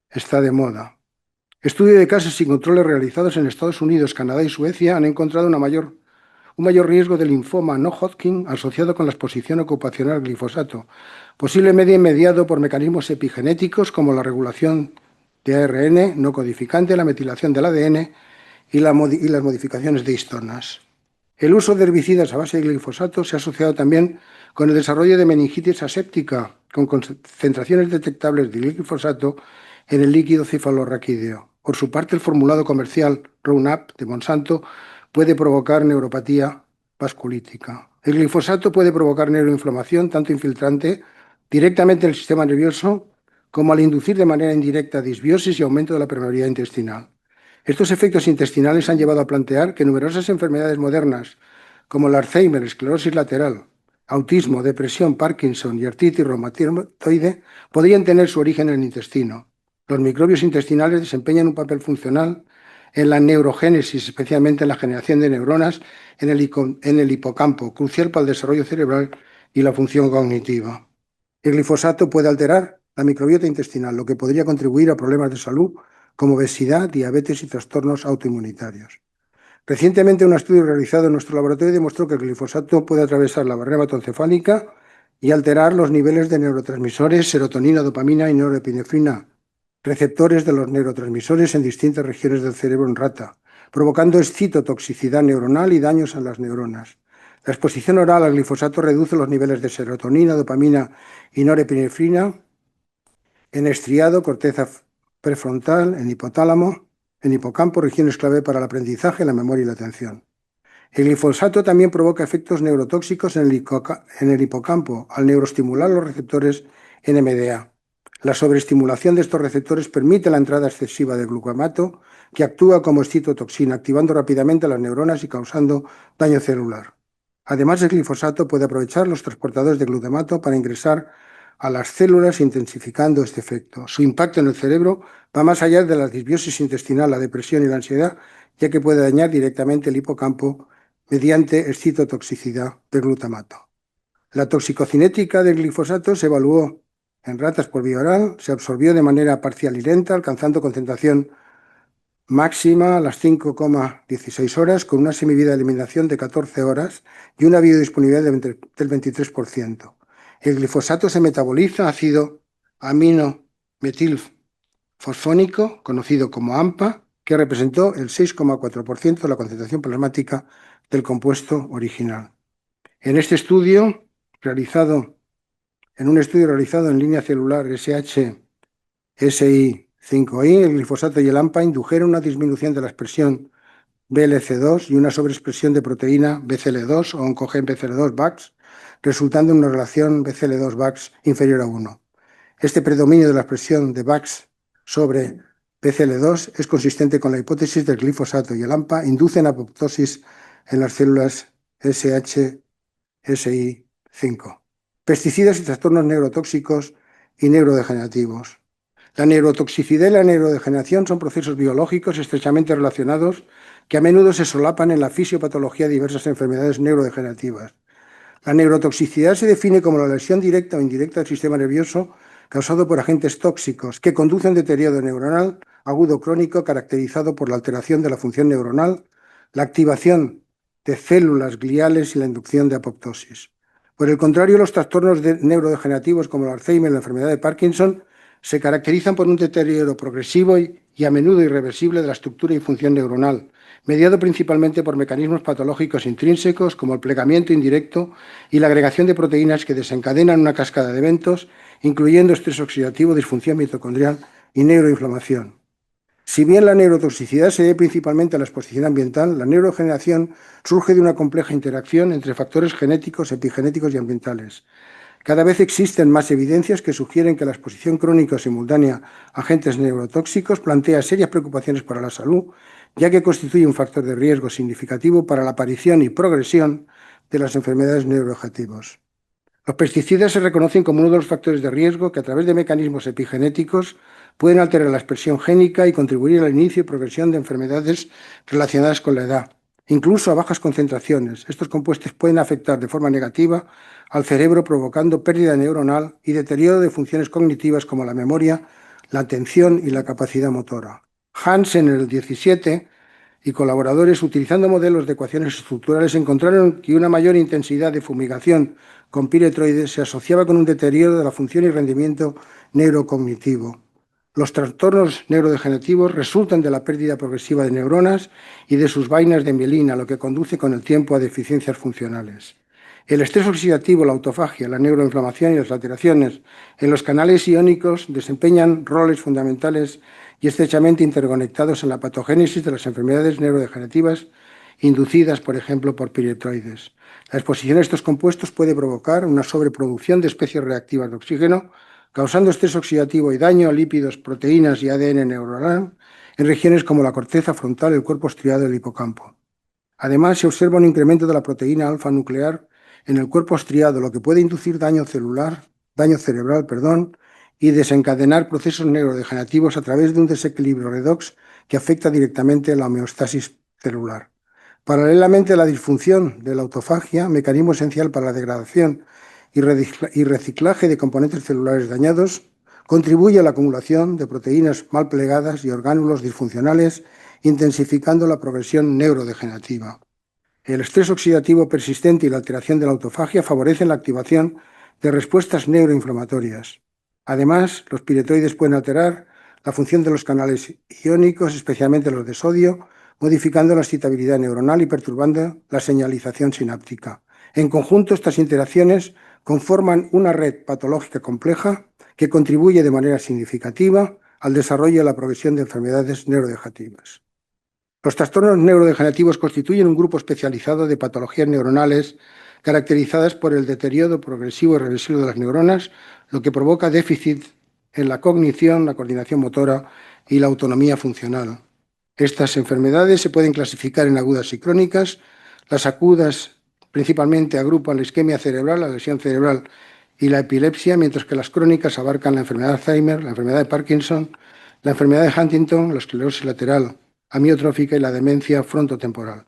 está de moda. Estudios de casos y controles realizados en Estados Unidos, Canadá y Suecia han encontrado un mayor riesgo de linfoma no Hodgkin asociado con la exposición ocupacional al glifosato, posiblemente mediado por mecanismos epigenéticos como la regulación de ARN no codificante, la metilación del ADN y las modificaciones de histonas. El uso de herbicidas a base de glifosato se ha asociado también con el desarrollo de meningitis aséptica, con concentraciones detectables de glifosato en el líquido cefalorraquídeo. Por su parte, el formulado comercial Roundup de Monsanto puede provocar neuropatía vasculítica. El glifosato puede provocar neuroinflamación, tanto infiltrante directamente en el sistema nervioso como al inducir de manera indirecta disbiosis y aumento de la permeabilidad intestinal. Estos efectos intestinales han llevado a plantear que numerosas enfermedades modernas, como el Alzheimer, esclerosis lateral, autismo, depresión, Parkinson y artritis reumatoide, podrían tener su origen en el intestino. Los microbios intestinales desempeñan un papel funcional en la neurogénesis, especialmente en la generación de neuronas en el hipocampo, crucial para el desarrollo cerebral y la función cognitiva. El glifosato puede alterar la microbiota intestinal, lo que podría contribuir a problemas de salud como obesidad, diabetes y trastornos autoinmunitarios. Recientemente, un estudio realizado en nuestro laboratorio demostró que el glifosato puede atravesar la barrera hematoencefálica y alterar los niveles de neurotransmisores, serotonina, dopamina y norepinefrina, receptores de los neurotransmisores en distintas regiones del cerebro en rata, provocando excitotoxicidad neuronal y daños en las neuronas. La exposición oral al glifosato reduce los niveles de serotonina, dopamina y norepinefrina en estriado, corteza prefrontal, en hipotálamo, en hipocampo, regiones clave para el aprendizaje, la memoria y la atención. El glifosato también provoca efectos neurotóxicos en el hipocampo al neuroestimular los receptores NMDA. La sobreestimulación de estos receptores permite la entrada excesiva de glucamato, que actúa como excitotoxina, activando rápidamente las neuronas y causando daño celular. Además, el glifosato puede aprovechar los transportadores de glutamato para ingresar a las células, intensificando este efecto. Su impacto en el cerebro va más allá de la disbiosis intestinal, la depresión y la ansiedad, ya que puede dañar directamente el hipocampo mediante excitotoxicidad del glutamato. La toxicocinética del glifosato se evaluó en ratas por vía oral, se absorbió de manera parcial y lenta, alcanzando concentración máxima a las 5,16 horas, con una semivida de eliminación de 14 horas y una biodisponibilidad del 23%. El glifosato se metaboliza ácido aminometilfosfónico, conocido como AMPA, que representó el 6,4% de la concentración plasmática del compuesto original. En un estudio realizado en línea celular SHSI5I, el glifosato y el AMPA indujeron una disminución de la expresión BLC2 y una sobreexpresión de proteína BCL2 o oncogen BCL2-VAX, resultando en una relación BCL2-VAX inferior a 1. Este predominio de la expresión de VAX sobre BCL2 es consistente con la hipótesis del glifosato y el AMPA inducen apoptosis en las células SHSI5. Pesticidas y trastornos neurotóxicos y neurodegenerativos. La neurotoxicidad y la neurodegeneración son procesos biológicos estrechamente relacionados que a menudo se solapan en la fisiopatología de diversas enfermedades neurodegenerativas. La neurotoxicidad se define como la lesión directa o indirecta del sistema nervioso causado por agentes tóxicos que conducen a un deterioro neuronal agudo crónico caracterizado por la alteración de la función neuronal, la activación de células gliales y la inducción de apoptosis. Por el contrario, los trastornos neurodegenerativos como el Alzheimer y la enfermedad de Parkinson se caracterizan por un deterioro progresivo y a menudo irreversible de la estructura y función neuronal, mediado principalmente por mecanismos patológicos intrínsecos como el plegamiento indirecto y la agregación de proteínas que desencadenan una cascada de eventos, incluyendo estrés oxidativo, disfunción mitocondrial y neuroinflamación. Si bien la neurotoxicidad se debe principalmente a la exposición ambiental, la neurodegeneración surge de una compleja interacción entre factores genéticos, epigenéticos y ambientales. Cada vez existen más evidencias que sugieren que la exposición crónica o simultánea a agentes neurotóxicos plantea serias preocupaciones para la salud, ya que constituye un factor de riesgo significativo para la aparición y progresión de las enfermedades neurodegenerativas. Los pesticidas se reconocen como uno de los factores de riesgo que a través de mecanismos epigenéticos pueden alterar la expresión génica y contribuir al inicio y progresión de enfermedades relacionadas con la edad, incluso a bajas concentraciones. Estos compuestos pueden afectar de forma negativa al cerebro, provocando pérdida neuronal y deterioro de funciones cognitivas como la memoria, la atención y la capacidad motora. Hansen, en el 17, y colaboradores, utilizando modelos de ecuaciones estructurales, encontraron que una mayor intensidad de fumigación con piretroides se asociaba con un deterioro de la función y rendimiento neurocognitivo. Los trastornos neurodegenerativos resultan de la pérdida progresiva de neuronas y de sus vainas de mielina, lo que conduce con el tiempo a deficiencias funcionales. El estrés oxidativo, la autofagia, la neuroinflamación y las alteraciones en los canales iónicos desempeñan roles fundamentales y estrechamente interconectados en la patogénesis de las enfermedades neurodegenerativas inducidas, por ejemplo, por piretroides. La exposición a estos compuestos puede provocar una sobreproducción de especies reactivas de oxígeno, causando estrés oxidativo y daño a lípidos, proteínas y ADN neuronal en regiones como la corteza frontal, el cuerpo estriado y el hipocampo. Además, se observa un incremento de la proteína alfa nuclear en el cuerpo estriado, lo que puede inducir daño cerebral, y desencadenar procesos neurodegenerativos a través de un desequilibrio redox que afecta directamente a la homeostasis celular. Paralelamente a la disfunción de la autofagia, mecanismo esencial para la degradación y reciclaje de componentes celulares dañados, contribuye a la acumulación de proteínas mal plegadas y orgánulos disfuncionales, intensificando la progresión neurodegenerativa. El estrés oxidativo persistente y la alteración de la autofagia favorecen la activación de respuestas neuroinflamatorias. Además, los piretroides pueden alterar la función de los canales iónicos, especialmente los de sodio, modificando la excitabilidad neuronal y perturbando la señalización sináptica. En conjunto, estas interacciones conforman una red patológica compleja que contribuye de manera significativa al desarrollo y a la progresión de enfermedades neurodegenerativas. Los trastornos neurodegenerativos constituyen un grupo especializado de patologías neuronales caracterizadas por el deterioro progresivo y reversible de las neuronas, lo que provoca déficit en la cognición, la coordinación motora y la autonomía funcional. Estas enfermedades se pueden clasificar en agudas y crónicas. Las agudas principalmente agrupan la isquemia cerebral, la lesión cerebral y la epilepsia, mientras que las crónicas abarcan la enfermedad de Alzheimer, la enfermedad de Parkinson, la enfermedad de Huntington, la esclerosis lateral amiotrófica y la demencia frontotemporal.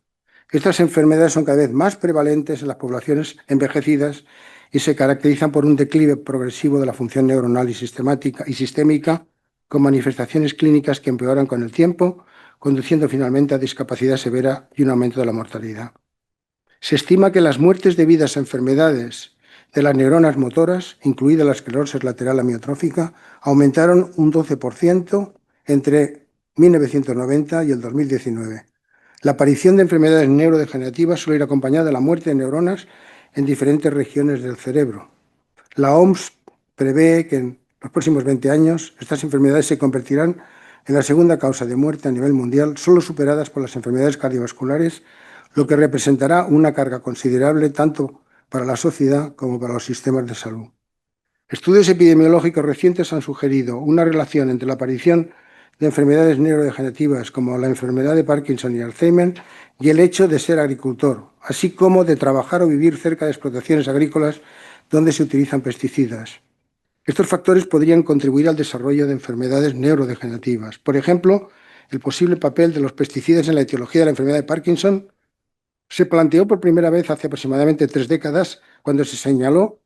Estas enfermedades son cada vez más prevalentes en las poblaciones envejecidas y se caracterizan por un declive progresivo de la función neuronal y sistémica, con manifestaciones clínicas que empeoran con el tiempo, conduciendo finalmente a discapacidad severa y un aumento de la mortalidad. Se estima que las muertes debidas a enfermedades de las neuronas motoras, incluida la esclerosis lateral amiotrófica, aumentaron un 12% entre 1990 y el 2019. La aparición de enfermedades neurodegenerativas suele ir acompañada de la muerte de neuronas en diferentes regiones del cerebro. La OMS prevé que en los próximos 20 años estas enfermedades se convertirán en la segunda causa de muerte a nivel mundial, solo superadas por las enfermedades cardiovasculares, lo que representará una carga considerable tanto para la sociedad como para los sistemas de salud. Estudios epidemiológicos recientes han sugerido una relación entre la aparición de enfermedades neurodegenerativas como la enfermedad de Parkinson y Alzheimer y el hecho de ser agricultor, así como de trabajar o vivir cerca de explotaciones agrícolas donde se utilizan pesticidas. Estos factores podrían contribuir al desarrollo de enfermedades neurodegenerativas. Por ejemplo, el posible papel de los pesticidas en la etiología de la enfermedad de Parkinson se planteó por primera vez hace aproximadamente 3 décadas, cuando se señaló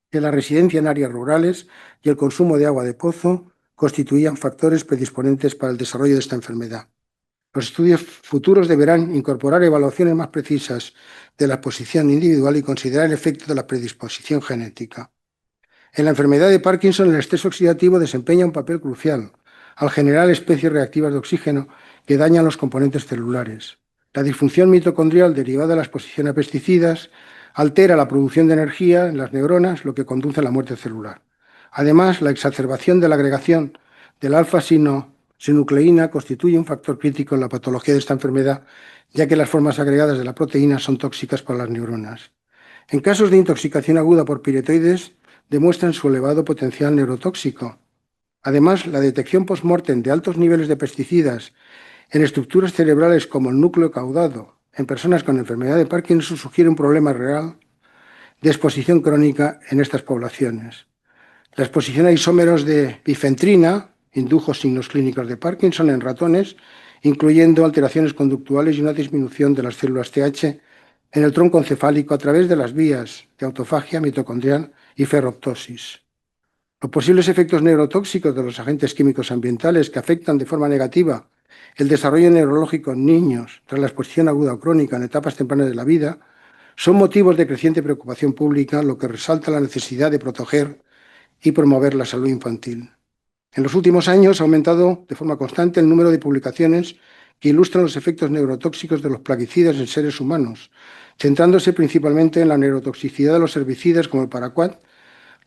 que la residencia en áreas rurales y el consumo de agua de pozo constituían factores predisponentes para el desarrollo de esta enfermedad. Los estudios futuros deberán incorporar evaluaciones más precisas de la exposición individual y considerar el efecto de la predisposición genética. En la enfermedad de Parkinson, el estrés oxidativo desempeña un papel crucial al generar especies reactivas de oxígeno que dañan los componentes celulares. La disfunción mitocondrial derivada de la exposición a pesticidas altera la producción de energía en las neuronas, lo que conduce a la muerte celular. Además, la exacerbación de la agregación del alfa-sinucleína constituye un factor crítico en la patología de esta enfermedad, ya que las formas agregadas de la proteína son tóxicas para las neuronas. En casos de intoxicación aguda por piretoides, demuestran su elevado potencial neurotóxico. Además, la detección post-mortem de altos niveles de pesticidas en estructuras cerebrales como el núcleo caudado en personas con enfermedad de Parkinson sugiere un problema real de exposición crónica en estas poblaciones. La exposición a isómeros de bifentrina indujo signos clínicos de Parkinson en ratones, incluyendo alteraciones conductuales y una disminución de las células TH en el tronco encefálico a través de las vías de autofagia mitocondrial y ferroptosis. Los posibles efectos neurotóxicos de los agentes químicos ambientales que afectan de forma negativa el desarrollo neurológico en niños tras la exposición aguda o crónica en etapas tempranas de la vida son motivos de creciente preocupación pública, lo que resalta la necesidad de proteger y promover la salud infantil. En los últimos años ha aumentado de forma constante el número de publicaciones que ilustran los efectos neurotóxicos de los plaguicidas en seres humanos, centrándose principalmente en la neurotoxicidad de los herbicidas como el paraquat,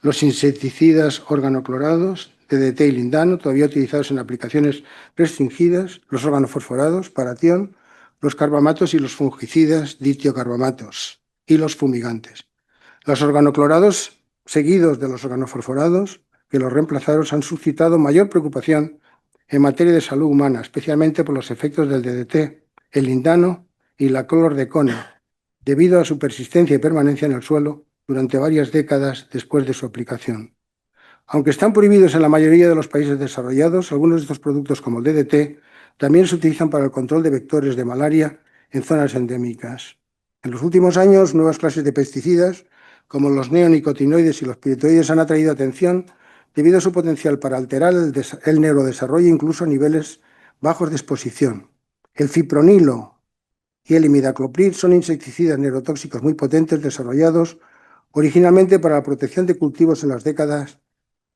los insecticidas organoclorados, DDT y lindano, todavía utilizados en aplicaciones restringidas, los organofosforados, paratión, los carbamatos y los fungicidas ditiocarbamatos y los fumigantes. Los organoclorados, seguidos de los organofosforados, que los reemplazaron, han suscitado mayor preocupación en materia de salud humana, especialmente por los efectos del DDT, el lindano y la clordecona, debido a su persistencia y permanencia en el suelo durante varias décadas después de su aplicación. Aunque están prohibidos en la mayoría de los países desarrollados, algunos de estos productos, como el DDT, también se utilizan para el control de vectores de malaria en zonas endémicas. En los últimos años, nuevas clases de pesticidas, como los neonicotinoides y los piretoides, han atraído atención debido a su potencial para alterar el neurodesarrollo incluso a niveles bajos de exposición. El fipronilo y el imidacloprid son insecticidas neurotóxicos muy potentes desarrollados originalmente para la protección de cultivos en las décadas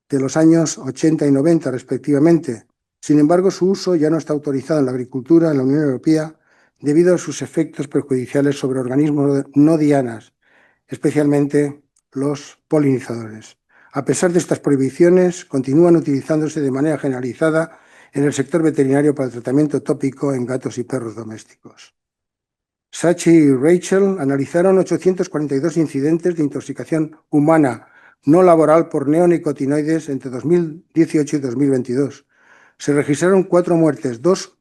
de los años 80 y 90 respectivamente. Sin embargo, su uso ya no está autorizado en la agricultura en la Unión Europea debido a sus efectos perjudiciales sobre organismos no dianas, especialmente los polinizadores. A pesar de estas prohibiciones, continúan utilizándose de manera generalizada en el sector veterinario para el tratamiento tópico en gatos y perros domésticos. Sachi y Rachel analizaron 842 incidentes de intoxicación humana no laboral por neonicotinoides entre 2018 y 2022. Se registraron 4 muertes, 2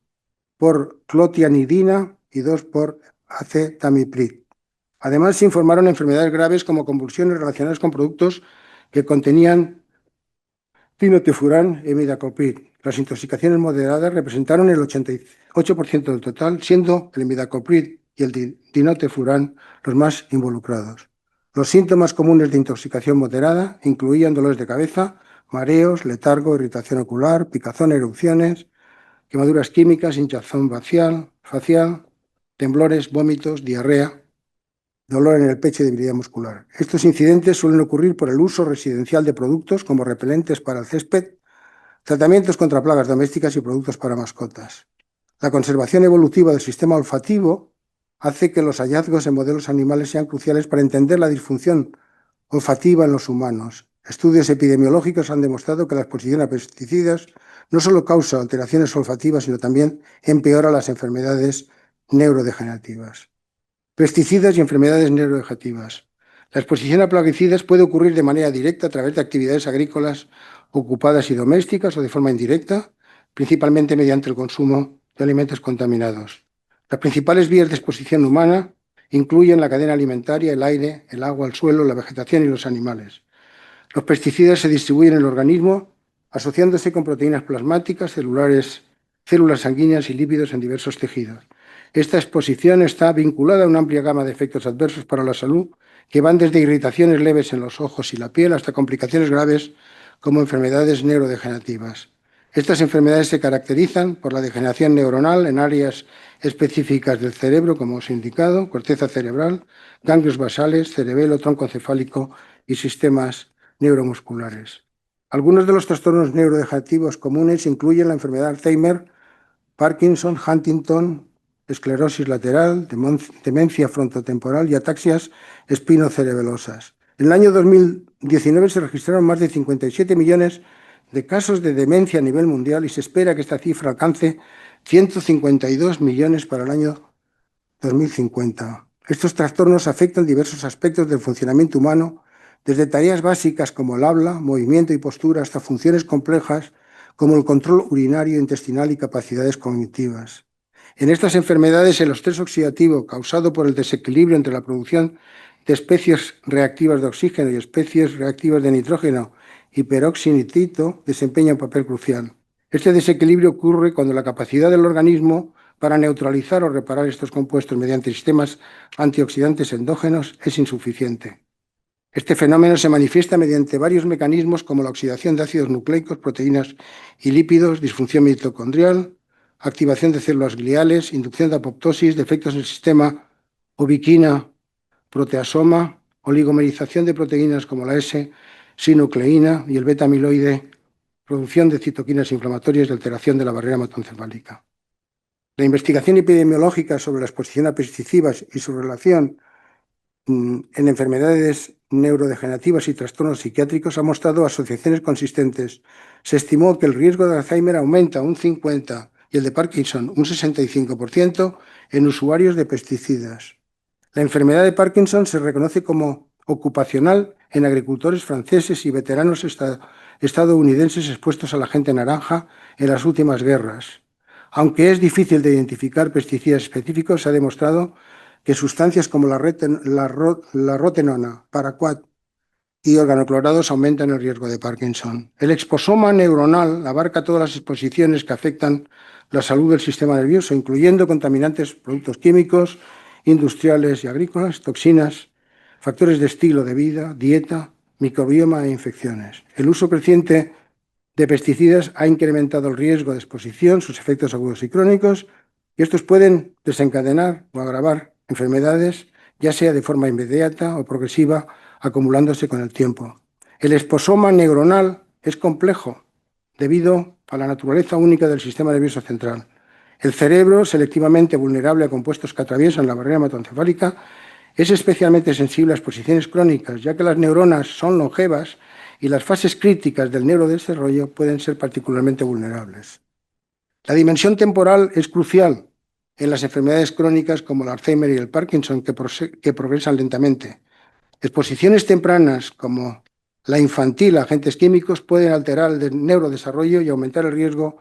por clotianidina y 2 por acetamiprid. Además, se informaron enfermedades graves como convulsiones relacionadas con productos que contenían dinotefurán e imidacloprid. Las intoxicaciones moderadas representaron el 88% del total, siendo el imidacloprid y el dinotefurán los más involucrados. Los síntomas comunes de intoxicación moderada incluían dolores de cabeza, mareos, letargo, irritación ocular, picazón, erupciones, quemaduras químicas, hinchazón facial, temblores, vómitos, diarrea, dolor en el pecho y debilidad muscular. Estos incidentes suelen ocurrir por el uso residencial de productos como repelentes para el césped, tratamientos contra plagas domésticas y productos para mascotas. La conservación evolutiva del sistema olfativo hace que los hallazgos en modelos animales sean cruciales para entender la disfunción olfativa en los humanos. Estudios epidemiológicos han demostrado que la exposición a pesticidas no solo causa alteraciones olfativas, sino también empeora las enfermedades neurodegenerativas. Pesticidas y enfermedades neurodegenerativas. La exposición a plaguicidas puede ocurrir de manera directa a través de actividades agrícolas ocupadas y domésticas o de forma indirecta, principalmente mediante el consumo de alimentos contaminados. Las principales vías de exposición humana incluyen la cadena alimentaria, el aire, el agua, el suelo, la vegetación y los animales. Los pesticidas se distribuyen en el organismo asociándose con proteínas plasmáticas, células sanguíneas y lípidos en diversos tejidos. Esta exposición está vinculada a una amplia gama de efectos adversos para la salud que van desde irritaciones leves en los ojos y la piel hasta complicaciones graves como enfermedades neurodegenerativas. Estas enfermedades se caracterizan por la degeneración neuronal en áreas específicas del cerebro, como os he indicado, corteza cerebral, ganglios basales, cerebelo, tronco encefálico y sistemas neuromusculares. Algunos de los trastornos neurodegenerativos comunes incluyen la enfermedad de Alzheimer, Parkinson, Huntington, esclerosis lateral, demencia frontotemporal y ataxias espinocerebelosas. En el año 2019 se registraron más de 57 millones de casos de demencia a nivel mundial y se espera que esta cifra alcance 152 millones para el año 2050. Estos trastornos afectan diversos aspectos del funcionamiento humano, desde tareas básicas como el habla, movimiento y postura, hasta funciones complejas como el control urinario, intestinal y capacidades cognitivas. En estas enfermedades, el estrés oxidativo causado por el desequilibrio entre la producción de especies reactivas de oxígeno y especies reactivas de nitrógeno y peroxinitrito desempeña un papel crucial. Este desequilibrio ocurre cuando la capacidad del organismo para neutralizar o reparar estos compuestos mediante sistemas antioxidantes endógenos es insuficiente. Este fenómeno se manifiesta mediante varios mecanismos como la oxidación de ácidos nucleicos, proteínas y lípidos, disfunción mitocondrial, activación de células gliales, inducción de apoptosis, defectos en el sistema ubiquina, proteasoma, oligomerización de proteínas como la S-sinucleína y el beta-amiloide, producción de citoquinas inflamatorias y alteración de la barrera hematoencefálica. La investigación epidemiológica sobre la exposición a pesticidas y su relación en enfermedades neurodegenerativas y trastornos psiquiátricos ha mostrado asociaciones consistentes. Se estimó que el riesgo de Alzheimer aumenta un 50% y el de Parkinson un 65% en usuarios de pesticidas. La enfermedad de Parkinson se reconoce como ocupacional en agricultores franceses y veteranos estadounidenses expuestos a la agente naranja en las últimas guerras. Aunque es difícil de identificar pesticidas específicos, se ha demostrado que sustancias como la rotenona, paraquat y organoclorados aumentan el riesgo de Parkinson. El exposoma neuronal abarca todas las exposiciones que afectan la salud del sistema nervioso, incluyendo contaminantes, productos químicos, industriales y agrícolas, toxinas, factores de estilo de vida, dieta, microbioma e infecciones. El uso creciente de pesticidas ha incrementado el riesgo de exposición, sus efectos agudos y crónicos, y estos pueden desencadenar o agravar enfermedades, ya sea de forma inmediata o progresiva, acumulándose con el tiempo. El exposoma neuronal es complejo debido a la naturaleza única del sistema nervioso central. El cerebro, selectivamente vulnerable a compuestos que atraviesan la barrera hematoencefálica, es especialmente sensible a exposiciones crónicas, ya que las neuronas son longevas y las fases críticas del neurodesarrollo pueden ser particularmente vulnerables. La dimensión temporal es crucial en las enfermedades crónicas como el Alzheimer y el Parkinson, que progresan lentamente. Exposiciones tempranas como la infantil a agentes químicos pueden alterar el neurodesarrollo y aumentar el riesgo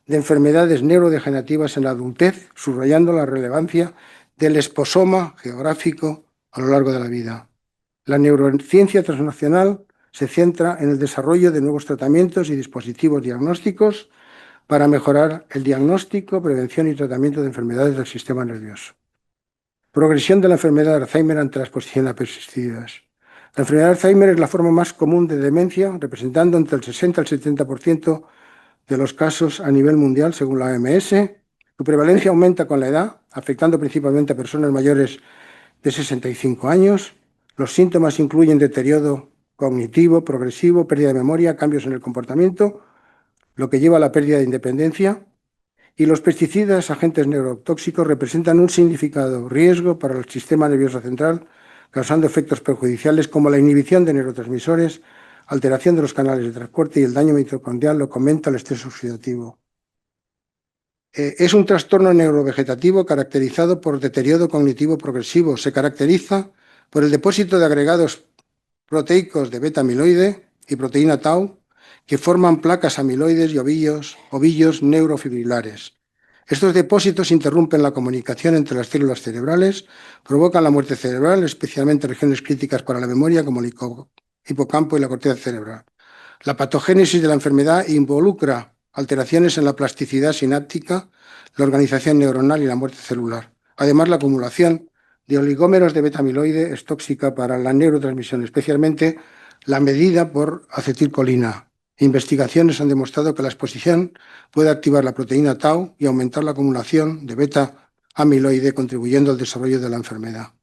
de enfermedades neurodegenerativas en la adultez, subrayando la relevancia del exposoma geográfico a lo largo de la vida. La neurociencia transnacional se centra en el desarrollo de nuevos tratamientos y dispositivos diagnósticos para mejorar el diagnóstico, prevención y tratamiento de enfermedades del sistema nervioso. Progresión de la enfermedad de Alzheimer ante la exposición a pesticidas. La enfermedad de Alzheimer es la forma más común de demencia, representando entre el 60 al 70% de los casos a nivel mundial, según la OMS. Su prevalencia aumenta con la edad, afectando principalmente a personas mayores de 65 años. Los síntomas incluyen deterioro cognitivo, progresivo, pérdida de memoria, cambios en el comportamiento, lo que lleva a la pérdida de independencia. Y los pesticidas, agentes neurotóxicos, representan un significado riesgo para el sistema nervioso central, causando efectos perjudiciales como la inhibición de neurotransmisores, alteración de los canales de transporte y el daño mitocondrial, lo que aumenta el estrés oxidativo. Es un trastorno neurovegetativo caracterizado por deterioro cognitivo progresivo. Se caracteriza por el depósito de agregados proteicos de beta-amiloide y proteína tau que forman placas amiloides y ovillos neurofibrilares. Estos depósitos interrumpen la comunicación entre las células cerebrales, provocan la muerte cerebral, especialmente en regiones críticas para la memoria como el hipocampo y la corteza cerebral. La patogénesis de la enfermedad involucra alteraciones en la plasticidad sináptica, la organización neuronal y la muerte celular. Además, la acumulación de oligómeros de beta-amiloide es tóxica para la neurotransmisión, especialmente la medida por acetilcolina. Investigaciones han demostrado que la exposición puede activar la proteína tau y aumentar la acumulación de beta-amiloide, contribuyendo al desarrollo de la enfermedad.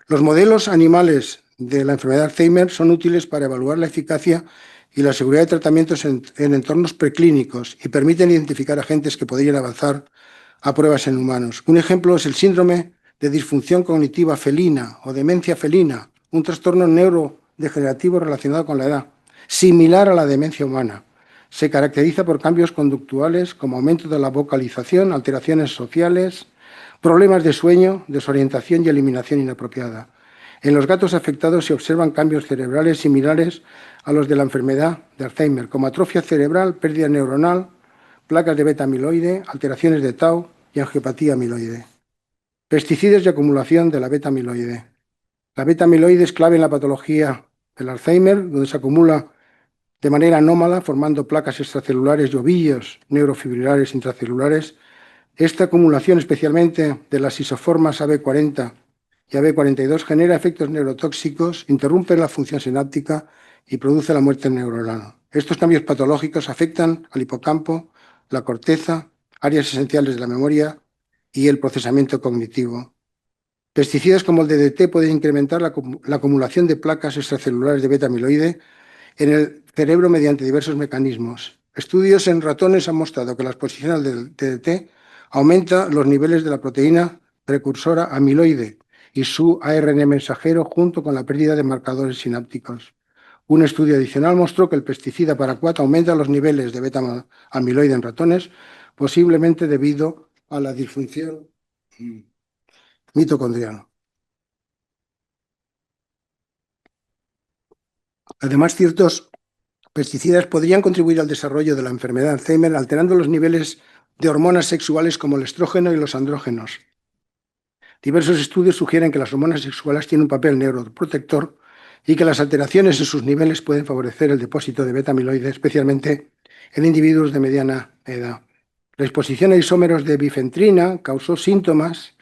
Los modelos animales de la enfermedad de Alzheimer son útiles para evaluar la eficacia y la seguridad de tratamientos en entornos preclínicos y permiten identificar agentes que podrían avanzar a pruebas en humanos. Un ejemplo es el síndrome de disfunción cognitiva felina o demencia felina, un trastorno neurodegenerativo relacionado con la edad, similar a la demencia humana. Se caracteriza por cambios conductuales como aumento de la vocalización, alteraciones sociales, problemas de sueño, desorientación y eliminación inapropiada. En los gatos afectados se observan cambios cerebrales similares a los de la enfermedad de Alzheimer, como atrofia cerebral, pérdida neuronal, placas de beta-amiloide, alteraciones de tau y angiopatía amiloide. Pesticidas y acumulación de la beta-amiloide. La beta-amiloide es clave en la patología del Alzheimer, donde se acumula de manera anómala, formando placas extracelulares y ovillos neurofibrilares intracelulares. Esta acumulación, especialmente de las isoformas AB40 y AB42, genera efectos neurotóxicos, interrumpe la función sináptica y produce la muerte neuronal. Estos cambios patológicos afectan al hipocampo, la corteza, áreas esenciales de la memoria y el procesamiento cognitivo. Pesticidas como el DDT pueden incrementar la acumulación de placas extracelulares de beta-amiloide en el cerebro mediante diversos mecanismos. Estudios en ratones han mostrado que la exposición al DDT aumenta los niveles de la proteína precursora amiloide y su ARN mensajero junto con la pérdida de marcadores sinápticos. Un estudio adicional mostró que el pesticida paraquat aumenta los niveles de beta-amiloide en ratones, posiblemente debido a la disfunción mitocondrial. Además, ciertos pesticidas podrían contribuir al desarrollo de la enfermedad de Alzheimer, alterando los niveles de hormonas sexuales como el estrógeno y los andrógenos. Diversos estudios sugieren que las hormonas sexuales tienen un papel neuroprotector y que las alteraciones en sus niveles pueden favorecer el depósito de beta-amiloide, especialmente en individuos de mediana edad. La exposición a isómeros de bifentrina causó síntomas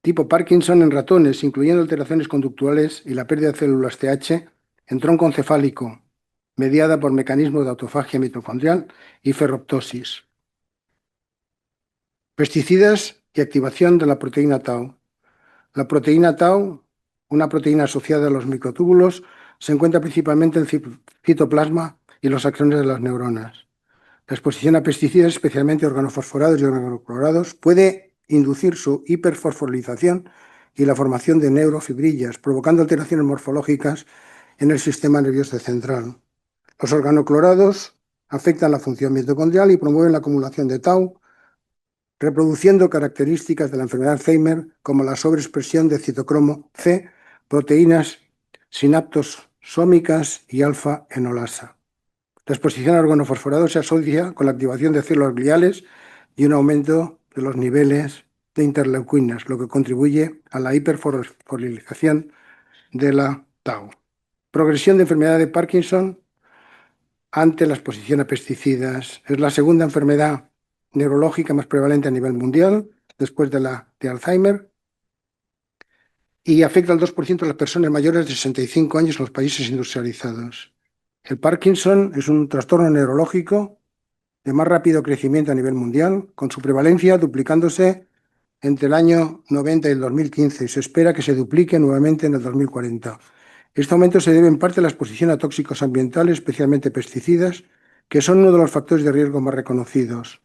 tipo Parkinson en ratones, incluyendo alteraciones conductuales y la pérdida de células TH en tronco encefálico, mediada por mecanismos de autofagia mitocondrial y ferroptosis. Pesticidas y activación de la proteína tau. La proteína tau, una proteína asociada a los microtúbulos, se encuentra principalmente en el citoplasma y los axones de las neuronas. La exposición a pesticidas, especialmente organofosforados y organoclorados, puede inducir su hiperfosforilación y la formación de neurofibrillas, provocando alteraciones morfológicas en el sistema nervioso central. Los organoclorados afectan la función mitocondrial y promueven la acumulación de tau, reproduciendo características de la enfermedad de Alzheimer como la sobreexpresión de citocromo C, proteínas sinaptosómicas y alfa-enolasa. La exposición a organofosforados se asocia con la activación de células gliales y un aumento de los niveles de interleuquinas, lo que contribuye a la hiperfosforilación de la TAU. Progresión de enfermedad de Parkinson ante la exposición a pesticidas. Es la segunda enfermedad neurológica más prevalente a nivel mundial, después de la de Alzheimer, y afecta al 2% de las personas mayores de 65 años en los países industrializados. El Parkinson es un trastorno neurológico de más rápido crecimiento a nivel mundial, con su prevalencia duplicándose entre el año 90 y el 2015, y se espera que se duplique nuevamente en el 2040. Este aumento se debe en parte a la exposición a tóxicos ambientales, especialmente pesticidas, que son uno de los factores de riesgo más reconocidos.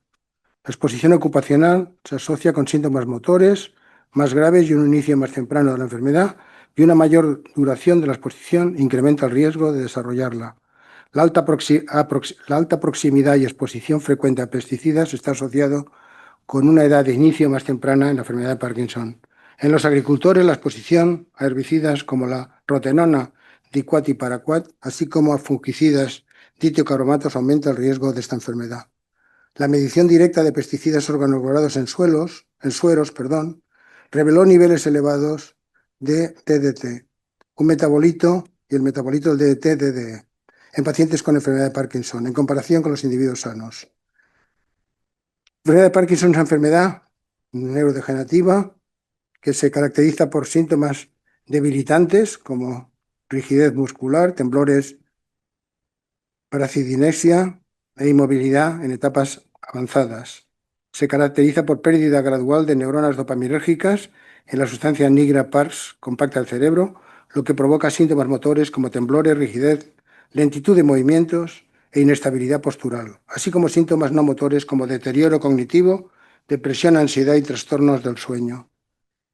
La exposición ocupacional se asocia con síntomas motores más graves y un inicio más temprano de la enfermedad, y una mayor duración de la exposición incrementa el riesgo de desarrollarla. La alta proximidad y exposición frecuente a pesticidas está asociado con una edad de inicio más temprana en la enfermedad de Parkinson. En los agricultores, la exposición a herbicidas como la rotenona, dicuat y paraquat, así como a fungicidas, ditiocarbamatos, aumenta el riesgo de esta enfermedad. La medición directa de pesticidas organoclorados en sueros, reveló niveles elevados de DDT, un metabolito y el metabolito del DDT-DDE, en pacientes con enfermedad de Parkinson, en comparación con los individuos sanos. La enfermedad de Parkinson es una enfermedad neurodegenerativa que se caracteriza por síntomas debilitantes como rigidez muscular, temblores, paracidinexia e inmovilidad en etapas avanzadas. Se caracteriza por pérdida gradual de neuronas dopaminérgicas en la sustancia nigra pars compacta del cerebro, lo que provoca síntomas motores como temblores, rigidez, lentitud de movimientos e inestabilidad postural, así como síntomas no motores como deterioro cognitivo, depresión, ansiedad y trastornos del sueño.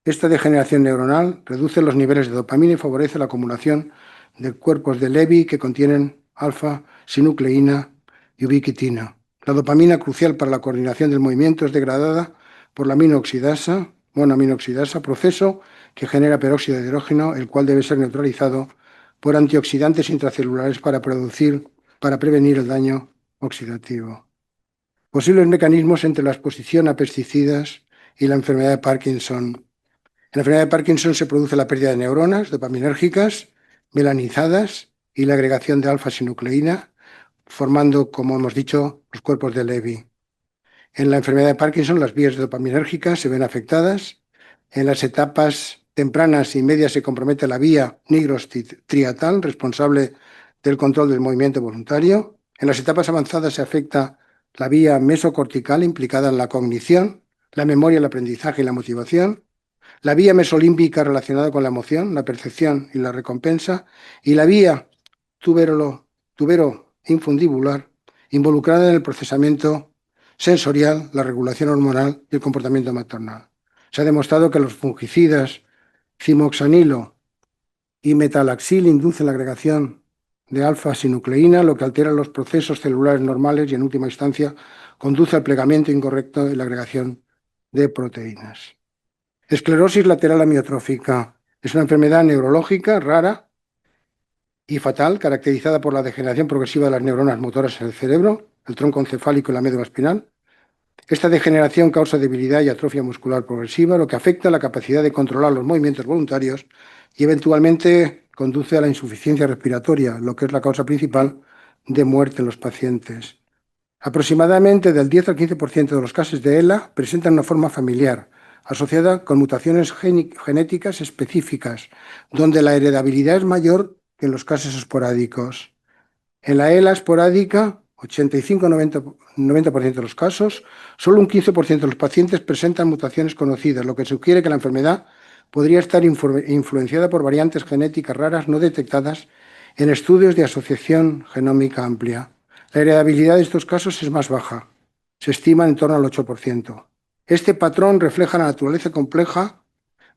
Esta degeneración neuronal reduce los niveles de dopamina y favorece la acumulación de cuerpos de Levy que contienen alfa-sinucleína y ubiquitina. La dopamina, crucial para la coordinación del movimiento, es degradada por la monoaminoxidasa, proceso que genera peróxido de hidrógeno, el cual debe ser neutralizado por antioxidantes intracelulares para prevenir el daño oxidativo. Posibles mecanismos entre la exposición a pesticidas y la enfermedad de Parkinson. En la enfermedad de Parkinson se produce la pérdida de neuronas dopaminérgicas melanizadas y la agregación de alfa-sinucleína, formando, como hemos dicho, los cuerpos de Levy. En la enfermedad de Parkinson, las vías dopaminérgicas se ven afectadas. En las etapas tempranas y medias se compromete la vía nigrostriatal, responsable del control del movimiento voluntario. En las etapas avanzadas se afecta la vía mesocortical, implicada en la cognición, la memoria, el aprendizaje y la motivación. La vía mesolímbica, relacionada con la emoción, la percepción y la recompensa, y la vía tubero-infundibular, involucrada en el procesamiento sensorial, la regulación hormonal y el comportamiento maternal. Se ha demostrado que los fungicidas cimoxanilo y metalaxil inducen la agregación de alfa-sinucleína, lo que altera los procesos celulares normales y, en última instancia, conduce al plegamiento incorrecto y la agregación de proteínas. Esclerosis lateral amiotrófica es una enfermedad neurológica rara y fatal, caracterizada por la degeneración progresiva de las neuronas motoras en el cerebro, el tronco encefálico y la médula espinal. Esta degeneración causa debilidad y atrofia muscular progresiva, lo que afecta la capacidad de controlar los movimientos voluntarios y eventualmente conduce a la insuficiencia respiratoria, lo que es la causa principal de muerte en los pacientes. Aproximadamente del 10 al 15% de los casos de ELA presentan una forma familiar, asociada con mutaciones genéticas específicas, donde la heredabilidad es mayor que en los casos esporádicos. En la ELA esporádica, 85-90% de los casos, solo un 15% de los pacientes presentan mutaciones conocidas, lo que sugiere que la enfermedad podría estar influenciada por variantes genéticas raras no detectadas en estudios de asociación genómica amplia. La heredabilidad de estos casos es más baja, se estima en torno al 8%. Este patrón refleja la naturaleza compleja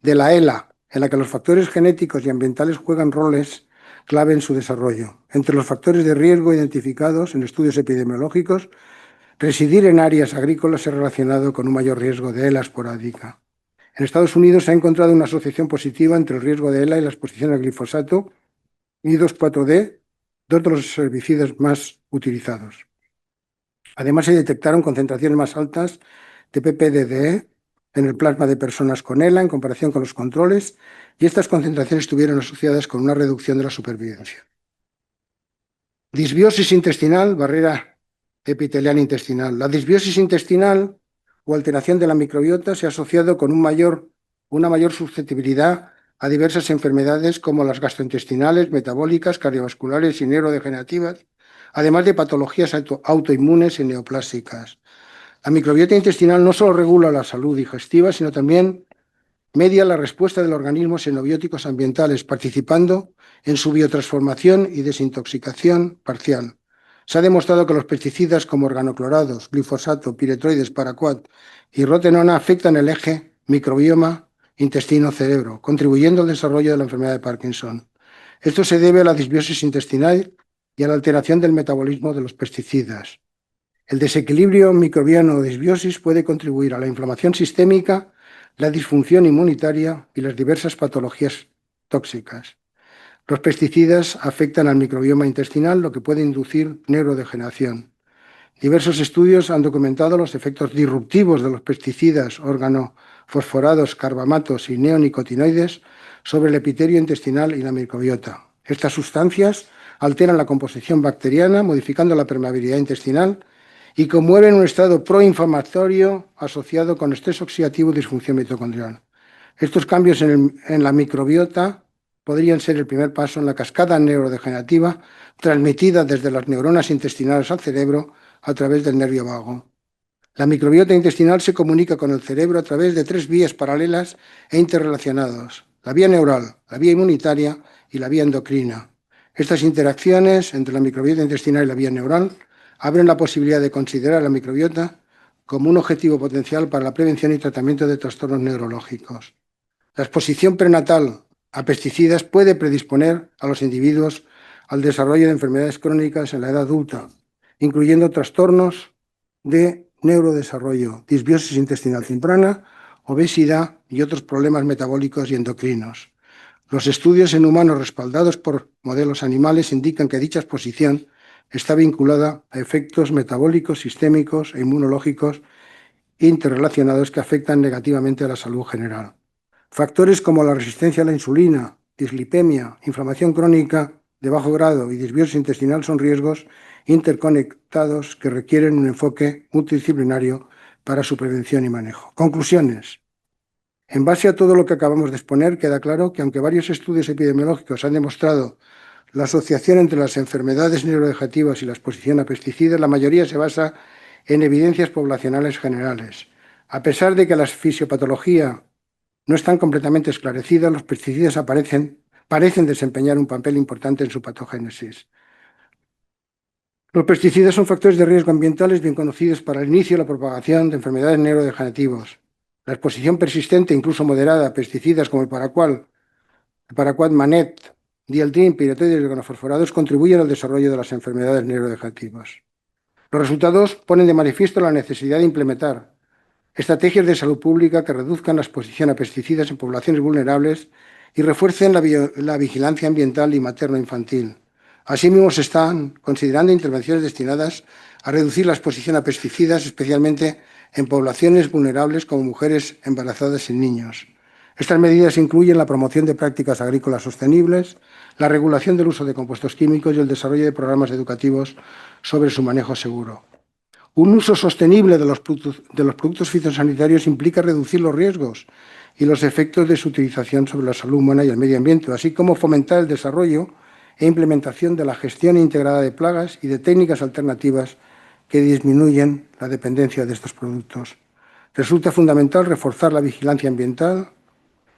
de la ELA, en la que los factores genéticos y ambientales juegan roles clave en su desarrollo. Entre los factores de riesgo identificados en estudios epidemiológicos, residir en áreas agrícolas es relacionado con un mayor riesgo de ELA esporádica. En Estados Unidos se ha encontrado una asociación positiva entre el riesgo de ELA y la exposición al glifosato y 2,4-D, dos de los herbicidas más utilizados. Además, se detectaron concentraciones más altas de PPDDE en el plasma de personas con ELA en comparación con los controles, y estas concentraciones estuvieron asociadas con una reducción de la supervivencia. Disbiosis intestinal, barrera epitelial intestinal. La disbiosis intestinal o alteración de la microbiota se ha asociado con una mayor susceptibilidad a diversas enfermedades como las gastrointestinales, metabólicas, cardiovasculares y neurodegenerativas, además de patologías autoinmunes y neoplásicas. La microbiota intestinal no solo regula la salud digestiva, sino también media la respuesta del organismo a xenobióticos ambientales, participando en su biotransformación y desintoxicación parcial. Se ha demostrado que los pesticidas como organoclorados, glifosato, piretroides, paraquat y rotenona afectan el eje microbioma intestino-cerebro, contribuyendo al desarrollo de la enfermedad de Parkinson. Esto se debe a la disbiosis intestinal y a la alteración del metabolismo de los pesticidas. El desequilibrio microbiano o disbiosis puede contribuir a la inflamación sistémica, la disfunción inmunitaria y las diversas patologías tóxicas. Los pesticidas afectan al microbioma intestinal, lo que puede inducir neurodegeneración. Diversos estudios han documentado los efectos disruptivos de los pesticidas organofosforados, carbamatos y neonicotinoides sobre el epitelio intestinal y la microbiota. Estas sustancias alteran la composición bacteriana, modificando la permeabilidad intestinal y conmueven un estado proinflamatorio asociado con estrés oxidativo y disfunción mitocondrial. Estos cambios en la microbiota podrían ser el primer paso en la cascada neurodegenerativa transmitida desde las neuronas intestinales al cerebro a través del nervio vago. La microbiota intestinal se comunica con el cerebro a través de 3 vías paralelas e interrelacionadas: la vía neural, la vía inmunitaria y la vía endocrina. Estas interacciones entre la microbiota intestinal y la vía neural abren la posibilidad de considerar la microbiota como un objetivo potencial para la prevención y tratamiento de trastornos neurológicos. La exposición prenatal a pesticidas puede predisponer a los individuos al desarrollo de enfermedades crónicas en la edad adulta, incluyendo trastornos de neurodesarrollo, disbiosis intestinal temprana, obesidad y otros problemas metabólicos y endocrinos. Los estudios en humanos respaldados por modelos animales indican que dicha exposición está vinculada a efectos metabólicos, sistémicos e inmunológicos interrelacionados que afectan negativamente a la salud general. Factores como la resistencia a la insulina, dislipemia, inflamación crónica de bajo grado y disbiosis intestinal son riesgos interconectados que requieren un enfoque multidisciplinario para su prevención y manejo. Conclusiones. En base a todo lo que acabamos de exponer, queda claro que aunque varios estudios epidemiológicos han demostrado la asociación entre las enfermedades neurodegenerativas y la exposición a pesticidas, la mayoría se basa en evidencias poblacionales generales. A pesar de que la fisiopatología no están completamente esclarecidas, los pesticidas parecen desempeñar un papel importante en su patogénesis. Los pesticidas son factores de riesgo ambientales bien conocidos para el inicio y la propagación de enfermedades neurodegenerativas. La exposición persistente, incluso moderada, a pesticidas como el paraquat, manet, dieldrin, piretroides y organofosforados contribuyen al desarrollo de las enfermedades neurodegenerativas. Los resultados ponen de manifiesto la necesidad de implementar estrategias de salud pública que reduzcan la exposición a pesticidas en poblaciones vulnerables y refuercen la vigilancia ambiental y materno-infantil. Asimismo, se están considerando intervenciones destinadas a reducir la exposición a pesticidas, especialmente en poblaciones vulnerables como mujeres embarazadas y niños. Estas medidas incluyen la promoción de prácticas agrícolas sostenibles, la regulación del uso de compuestos químicos y el desarrollo de programas educativos sobre su manejo seguro. Un uso sostenible de los productos fitosanitarios implica reducir los riesgos y los efectos de su utilización sobre la salud humana y el medio ambiente, así como fomentar el desarrollo e implementación de la gestión integrada de plagas y de técnicas alternativas que disminuyen la dependencia de estos productos. Resulta fundamental reforzar la vigilancia ambiental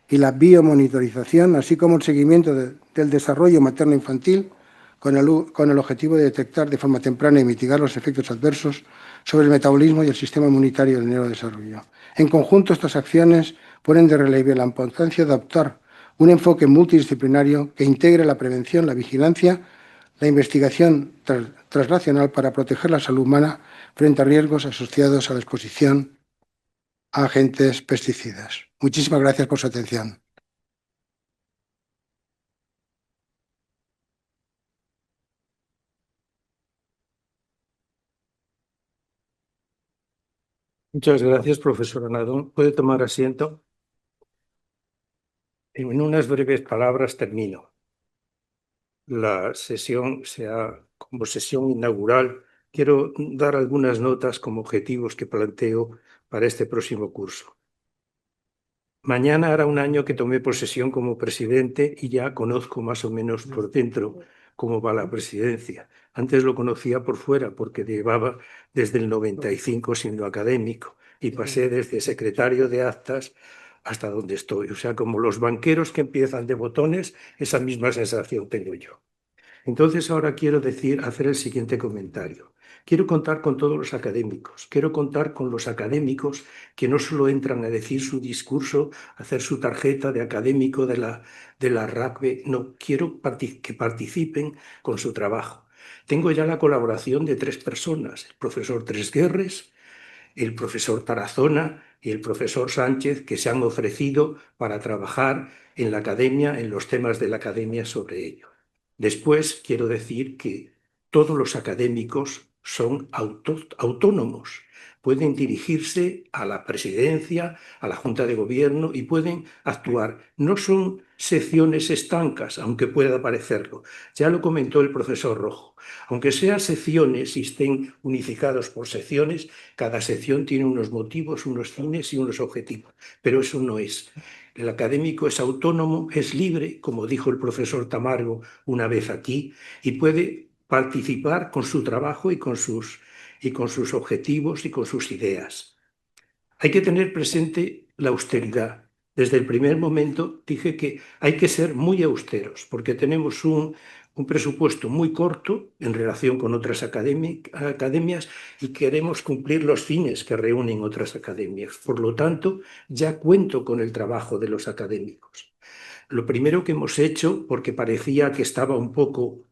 y la biomonitorización, así como el seguimiento del desarrollo materno-infantil con el objetivo de detectar de forma temprana y mitigar los efectos adversos sobre el metabolismo y el sistema inmunitario del neurodesarrollo. En conjunto, estas acciones ponen de relieve la importancia de adoptar un enfoque multidisciplinario que integre la prevención, la vigilancia, la investigación translacional para proteger la salud humana frente a riesgos asociados a la exposición a agentes pesticidas. Muchísimas gracias por su atención. Muchas gracias, profesor Nadón. ¿Puede tomar asiento? En unas breves palabras termino. La sesión como sesión inaugural. Quiero dar algunas notas como objetivos que planteo para este próximo curso. Mañana hará un año que tomé posesión como presidente y ya conozco más o menos por dentro cómo va la presidencia. Antes lo conocía por fuera porque llevaba desde el 95 siendo académico y pasé desde secretario de actas hasta donde estoy. O sea, como los banqueros que empiezan de botones, esa misma sensación tengo yo. Entonces ahora quiero hacer el siguiente comentario. Quiero contar con todos los académicos. Quiero contar con los académicos que no solo entran a decir su discurso, a hacer su tarjeta de académico de la RACB, no, quiero que participen con su trabajo. Tengo ya la colaboración de 3 personas, el profesor Tresguerres, el profesor Tarazona y el profesor Sánchez, que se han ofrecido para trabajar en la academia, en los temas de la academia sobre ello. Después, quiero decir que todos los académicos son autónomos. Pueden dirigirse a la presidencia, a la Junta de Gobierno y pueden actuar. No son secciones estancas, aunque pueda parecerlo. Ya lo comentó el profesor Rojo. Aunque sean secciones y estén unificados por secciones, cada sección tiene unos motivos, unos fines y unos objetivos. Pero eso no es. El académico es autónomo, es libre, como dijo el profesor Tamargo una vez aquí, y puede participar con su trabajo y con sus objetivos y con sus ideas. Hay que tener presente la austeridad. Desde el primer momento dije que hay que ser muy austeros porque tenemos un presupuesto muy corto en relación con otras academias y queremos cumplir los fines que reúnen otras academias. Por lo tanto, ya cuento con el trabajo de los académicos. Lo primero que hemos hecho, porque parecía que estaba un poco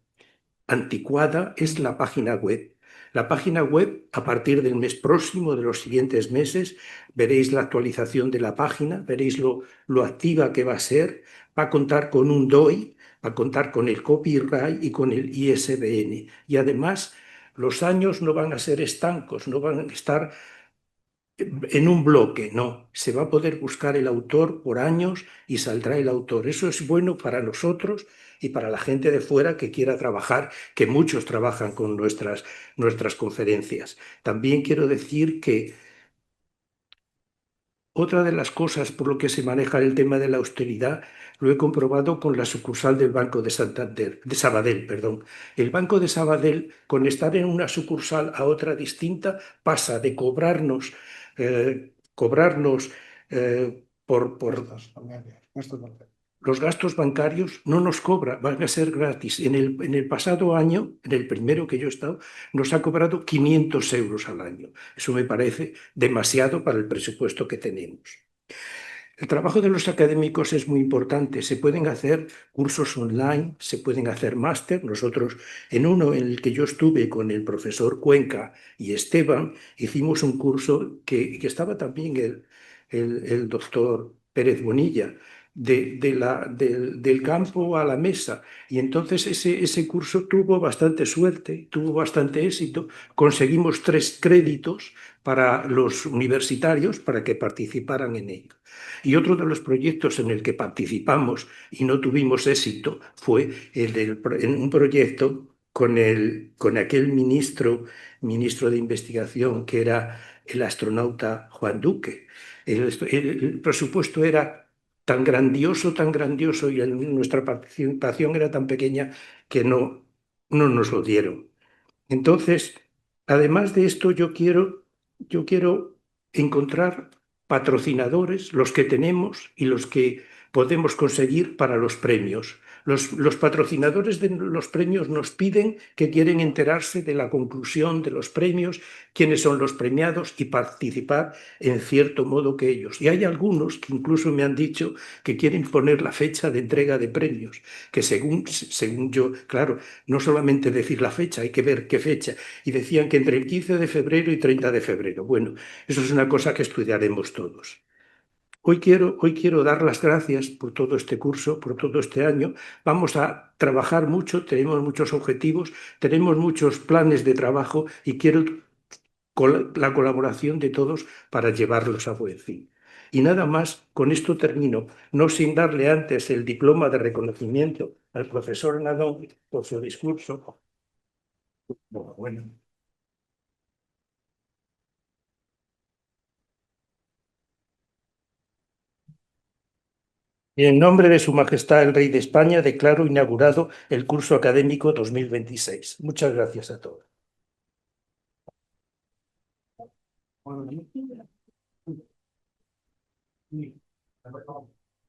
anticuada, es la página web. La página web, a partir del mes próximo, de los siguientes meses, veréis la actualización de la página, veréis lo activa que va a ser, va a contar con un DOI, va a contar con el copyright y con el ISBN. Y además, los años no van a ser estancos, no van a estar en un bloque, no. Se va a poder buscar el autor por años y saldrá el autor. Eso es bueno para nosotros y para la gente de fuera que quiera trabajar, que muchos trabajan con nuestras conferencias. También quiero decir que otra de las cosas por lo que se maneja el tema de la austeridad lo he comprobado con la sucursal del Banco de Santander, de Sabadell, perdón. El Banco de Sabadell, con estar en una sucursal a otra distinta, pasa de cobrarnos por los gastos bancarios, no nos cobra, van a ser gratis. En el pasado año, en el primero que yo he estado, nos ha cobrado 500 euros al año. Eso me parece demasiado para el presupuesto que tenemos. El trabajo de los académicos es muy importante. Se pueden hacer cursos online, se pueden hacer máster. Nosotros, en uno en el que yo estuve con el profesor Cuenca y Esteban, hicimos un curso que estaba también el doctor Pérez Bonilla, del campo a la mesa. Y entonces ese curso tuvo bastante suerte, tuvo bastante éxito. Conseguimos 3 créditos para los universitarios para que participaran en ello. Y otro de los proyectos en el que participamos y no tuvimos éxito fue en un proyecto con aquel ministro de investigación que era el astronauta Juan Duque. El presupuesto era tan grandioso y nuestra participación era tan pequeña que no nos lo dieron. Entonces, además de esto, yo quiero encontrar patrocinadores, los que tenemos y los que podemos conseguir para los premios. Los patrocinadores de los premios nos piden que quieren enterarse de la conclusión de los premios, quiénes son los premiados y participar en cierto modo que ellos. Y hay algunos que incluso me han dicho que quieren poner la fecha de entrega de premios, que según yo, claro, no solamente decir la fecha, hay que ver qué fecha. Y decían que entre el 15 de febrero y 30 de febrero. Bueno, eso es una cosa que estudiaremos todos. Hoy quiero dar las gracias por todo este curso, por todo este año. Vamos a trabajar mucho, tenemos muchos objetivos, tenemos muchos planes de trabajo y quiero con la colaboración de todos para llevarlos a buen fin. Y nada más, con esto termino, no sin darle antes el diploma de reconocimiento al profesor Nadón por su discurso. Bueno. Y en nombre de Su Majestad el Rey de España declaro inaugurado el curso académico 2026. Muchas gracias a todos.